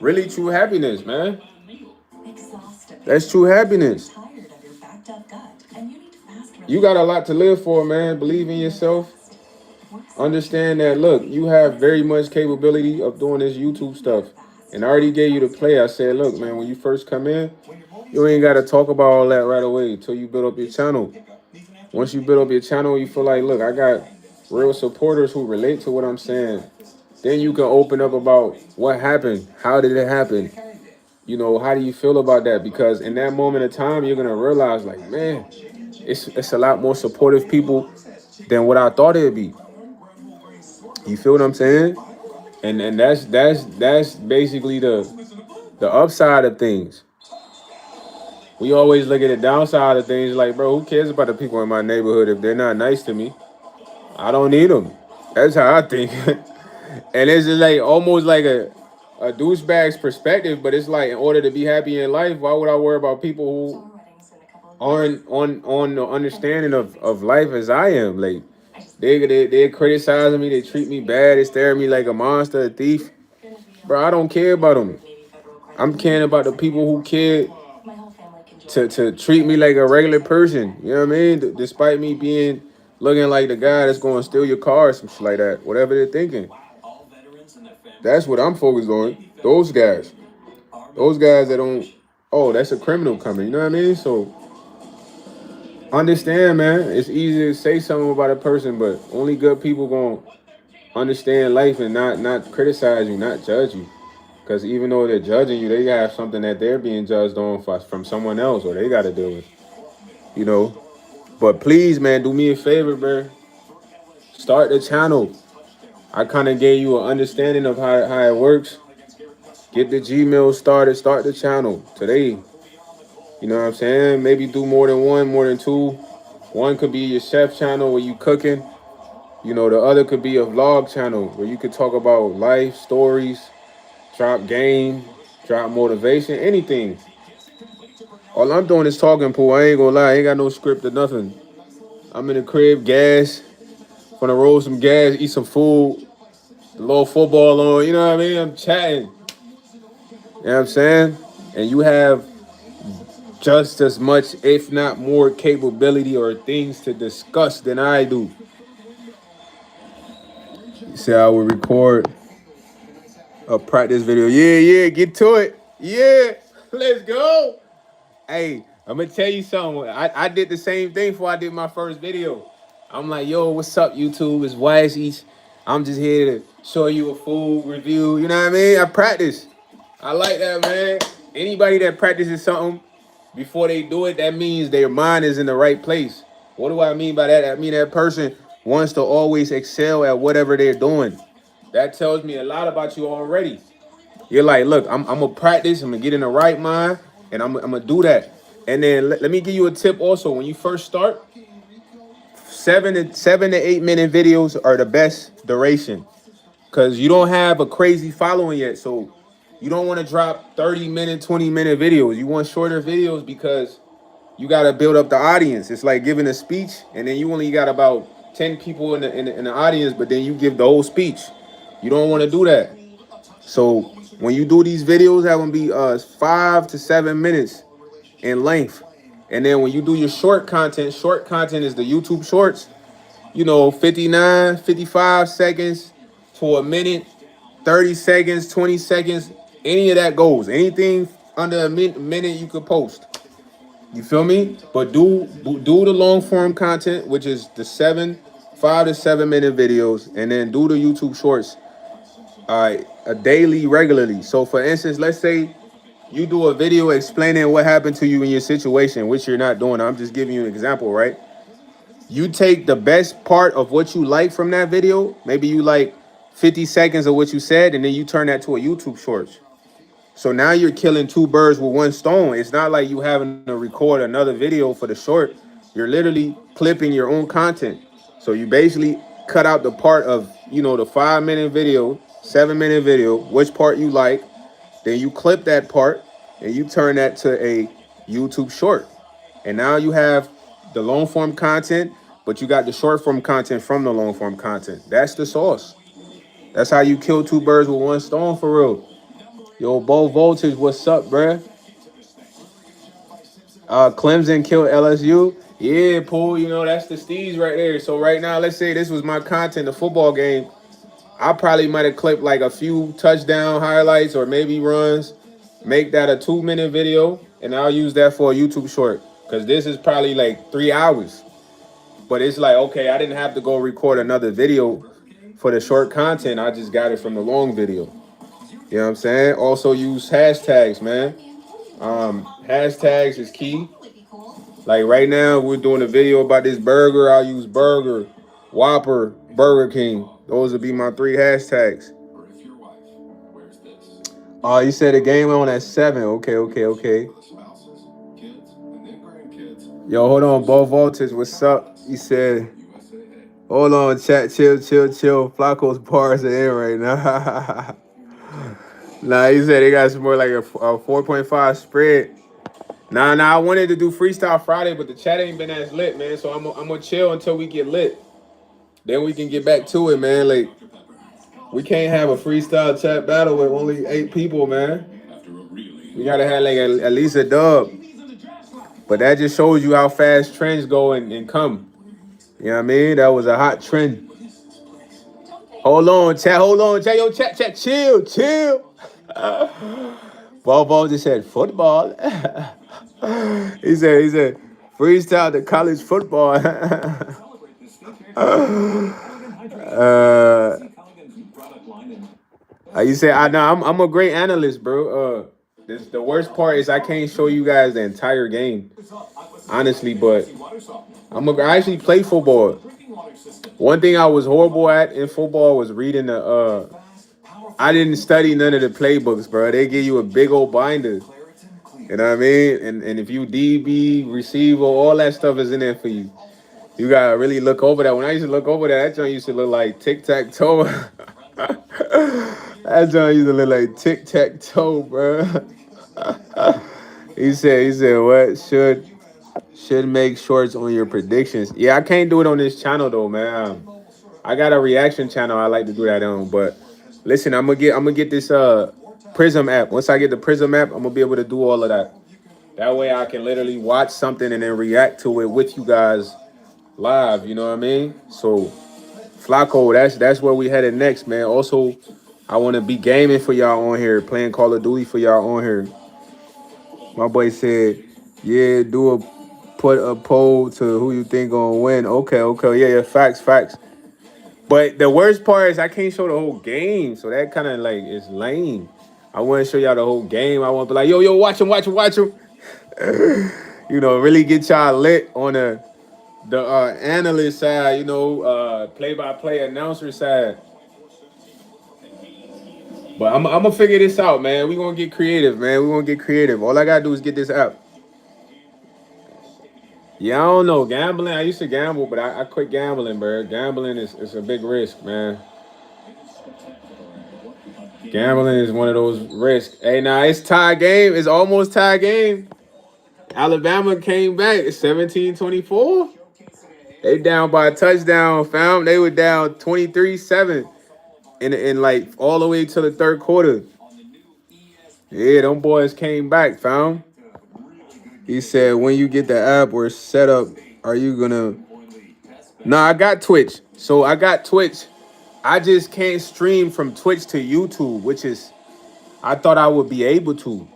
really true happiness, man. That's true happiness. You got a lot to live for, man. Believe in yourself. Understand that, look, you have very much capability of doing this YouTube stuff. And I already gave you the play. I said, look, man, when you first come in, you ain't got to talk about all that right away until you build up your channel. Once you build up your channel, you feel like, look, I got real supporters who relate to what I'm saying. Then you can open up about what happened. How did it happen? You know, how do you feel about that? Because in that moment of time, you're going to realize, like, man, it's a lot more supportive people than what I thought it'd be. You feel what I'm saying? And that's basically the upside of things. We always look at the downside of things like, bro, who cares about the people in my neighborhood if they're not nice to me? I don't need them. That's how I think. And it's just like almost like a douchebag's perspective, but it's like in order to be happy in life, why would I worry about people who aren't on the understanding of life as I am? Like they're criticizing me, they treat me bad, they stare at me like a monster, a thief. Bro, I don't care about them. I'm caring about the people who care to treat me like a regular person. You know what I mean? Despite me being looking like the guy that's going to steal your car or some shit like that. Whatever they're thinking. That's what I'm focused on. Those guys. Those guys that don't, oh, that's a criminal coming. You know what I mean? So understand, man. It's easy to say something about a person, but only good people going to understand life and not criticize you, not judge you. Because even though they're judging you, they have something that they're being judged on from someone else or they got to deal with. You know? But please, man, do me a favor, bro. Start the channel. I kind of gave you an understanding of how it works. Get the Gmail started. Start the channel today. You know what I'm saying? Maybe do more than one, more than two. One could be your chef channel where you cooking. You know, the other could be a vlog channel where you could talk about life, stories, drop game, drop motivation, anything. All I'm doing is talking, Pooh. I ain't gonna lie. I ain't got no script or nothing. I'm in the crib, gas. Gonna roll some gas, eat some food. A little football on. You know what I mean? I'm chatting. You know what I'm saying? And you have just as much, if not more, capability or things to discuss than I do. You say I would record a practice video. Yeah, get to it. Yeah, let's go. Hey, I'm gonna tell you something. I did the same thing before I did my first video. I'm like, yo, what's up, YouTube? It's YSE. I'm just here to show you a food review. You know what I mean? I practice. I like that, man. Anybody that practices something before they do it, that means their mind is in the right place. What do I mean by that? I mean that person wants to always excel at whatever they're doing. That tells me a lot about you already. You're like, look, I'm gonna practice. I'm gonna get in the right mind, and I'm gonna do that. And then let me give you a tip also. When you first start, 7 to 8 minute videos are the best duration because you don't have a crazy following yet. So you don't want to drop 30-minute, 20-minute videos. You want shorter videos because you got to build up the audience. It's like giving a speech, and then you only got about 10 people in the audience, but then you give the whole speech. You don't want to do that. So when you do these videos, have them be 5 to 7 minutes in length. And then when you do your short content is the YouTube shorts, 59, 55 seconds to a minute, 30 seconds, 20 seconds, any of that goes. Anything under a minute you could post. You feel me? But do the long form content, which is the 5 to 7 minute videos, and then do the YouTube shorts a daily, regularly. So for instance, let's say you do a video explaining what happened to you in your situation, which you're not doing. I'm just giving you an example, right? You take the best part of what you like from that video. Maybe you like 50 seconds of what you said, and then you turn that to a YouTube shorts. So now you're killing two birds with one stone. It's not like you having to record another video for the short. You're literally clipping your own content. So you basically cut out the part of, the 5-minute video, 7-minute video, which part you like. Then you clip that part and you turn that to a YouTube short. And now you have the long form content, but you got the short form content from the long form content. That's the sauce. That's how you kill two birds with one stone, for real. Yo, Bo Voltage, what's up, bruh? Clemson killed LSU. Yeah, Paul, that's the Steez right there. So right now, let's say this was my content, the football game. I probably might have clipped like a few touchdown highlights or maybe runs, make that a 2-minute video, and I'll use that for a YouTube short. Because this is probably like 3 hours. But it's like, okay, I didn't have to go record another video for the short content. I just got it from the long video. You know what I'm saying? Also use hashtags, man. Hashtags is key. Like right now, we're doing a video about this burger. I'll use burger, Whopper, Burger King. Those would be my 3 hashtags. Oh, you said the game on at 7. Okay. Yo, hold on, Bo Voltage, what's up? He said, hold on, chat, chill. Flacco's bars are in right now. Nah, he said they got some more like a 4.5 spread. Nah, I wanted to do Freestyle Friday, but the chat ain't been as lit, man. So I'm gonna chill until we get lit. Then we can get back to it, man. Like, we can't have a freestyle chat battle with only 8 people, man. We gotta have like at least a dub. But that just shows you how fast trends go and come. You know what I mean? That was a hot trend. Hold on, chat. Yo, chat, chill. Bobo just said football. he said freestyle to college football. You say I'm a great analyst, bro. The worst part is I can't show you guys the entire game, honestly. But I actually play football. One thing I was horrible at in football was reading I didn't study none of the playbooks, bro. They give you a big old binder. You know what I mean? And if you DB, receiver, all that stuff is in there for you. You gotta really look over that. When I used to look over that joint used to look like tic-tac-toe. That joint used to look like tic-tac-toe, bro. He said, what should make shorts on your predictions? Yeah, I can't do it on this channel though, man. I got a reaction channel I like to do that on, but listen, I'm gonna get this Prism app. Once I get the Prism app, I'm gonna be able to do all of that. That way I can literally watch something and then react to it with you guys live, you know what I mean? So Flacco, that's where we headed next, man. Also, I want to be gaming for y'all on here, playing Call of Duty for y'all on here. My boy said, yeah, put a poll to who you think gonna win. Okay, yeah, facts. But the worst part is I can't show the whole game, so that kind of like is lame. I want to show y'all the whole game. I want to be like, yo, watch him. Really get y'all lit on the analyst side, play-by-play announcer side. But I'm gonna figure this out, man. We're gonna get creative, man. All I gotta do is get this app. Yeah, I don't know. Gambling, I used to gamble, but I quit gambling, bro. Gambling is a big risk, man. Gambling is one of those risks. Hey, now it's tie game. It's almost tie game. Alabama came back 17-24. They down by a touchdown, fam. They were down 23-7 in like all the way to the third quarter. Yeah, them boys came back, fam. He said, when you get the app or set up, are you gonna? Nah, I got Twitch. So I got Twitch. I just can't stream from Twitch to YouTube, which is, I thought I would be able to,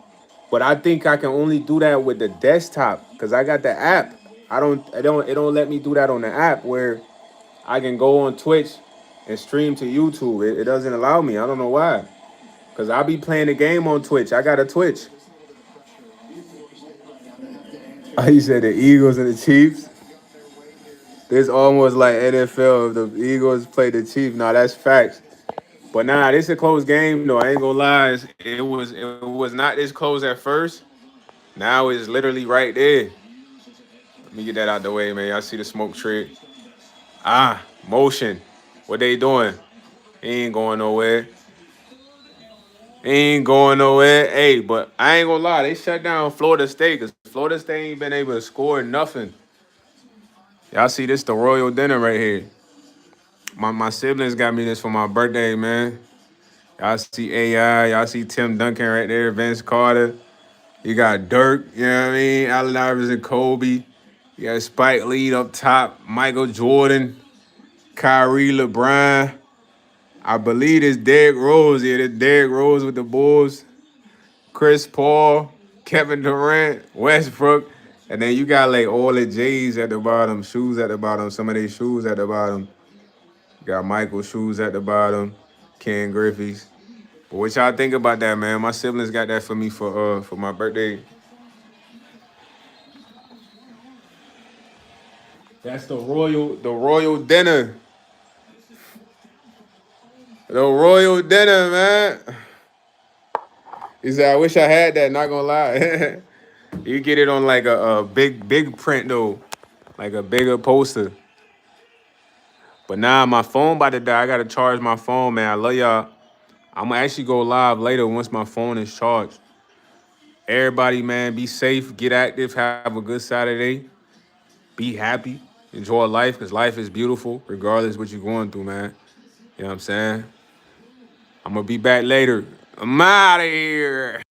but I think I can only do that with the desktop because I got the app. It don't let me do that on the app where I can go on Twitch and stream to YouTube. It doesn't allow me. I don't know why. Because I'll be playing the game on Twitch. I got a Twitch. He said the Eagles and the Chiefs. It's almost like NFL if the Eagles play the Chiefs. Nah, that's facts. But nah, this is a close game though. I ain't gonna lie. It was not this close at first. Now it's literally right there. Let me get that out the way, man. Y'all see the smoke trick. Motion. What they doing? He ain't going nowhere. Hey, but I ain't gonna lie. They shut down Florida State because Florida State ain't been able to score nothing. Y'all see this, the royal dinner right here. My siblings got me this for my birthday, man. Y'all see AI. Y'all see Tim Duncan right there. Vince Carter. You got Dirk. You know what I mean? Allen Iverson, Kobe. You got Spike Lee up top. Michael Jordan. Kyrie, LeBron. I believe it's Derrick Rose here. This Derrick Rose with the Bulls. Chris Paul. Kevin Durant. Westbrook. And then you got like all the J's at the bottom. Shoes at the bottom. Some of these shoes at the bottom. You got Michael shoes at the bottom. Ken Griffey's. But what y'all think about that, man? My siblings got that for me for my birthday. That's the royal dinner. The royal dinner, man. He said, I wish I had that, not gonna lie. You get it on like a big print though. Like a bigger poster. But nah, my phone about to die. I gotta charge my phone, man. I love y'all. I'm gonna actually go live later once my phone is charged. Everybody, man, be safe, get active, have a good Saturday. Be happy, enjoy life, because life is beautiful, regardless what you're going through, man. You know what I'm saying? I'm gonna be back later. I'm out of here.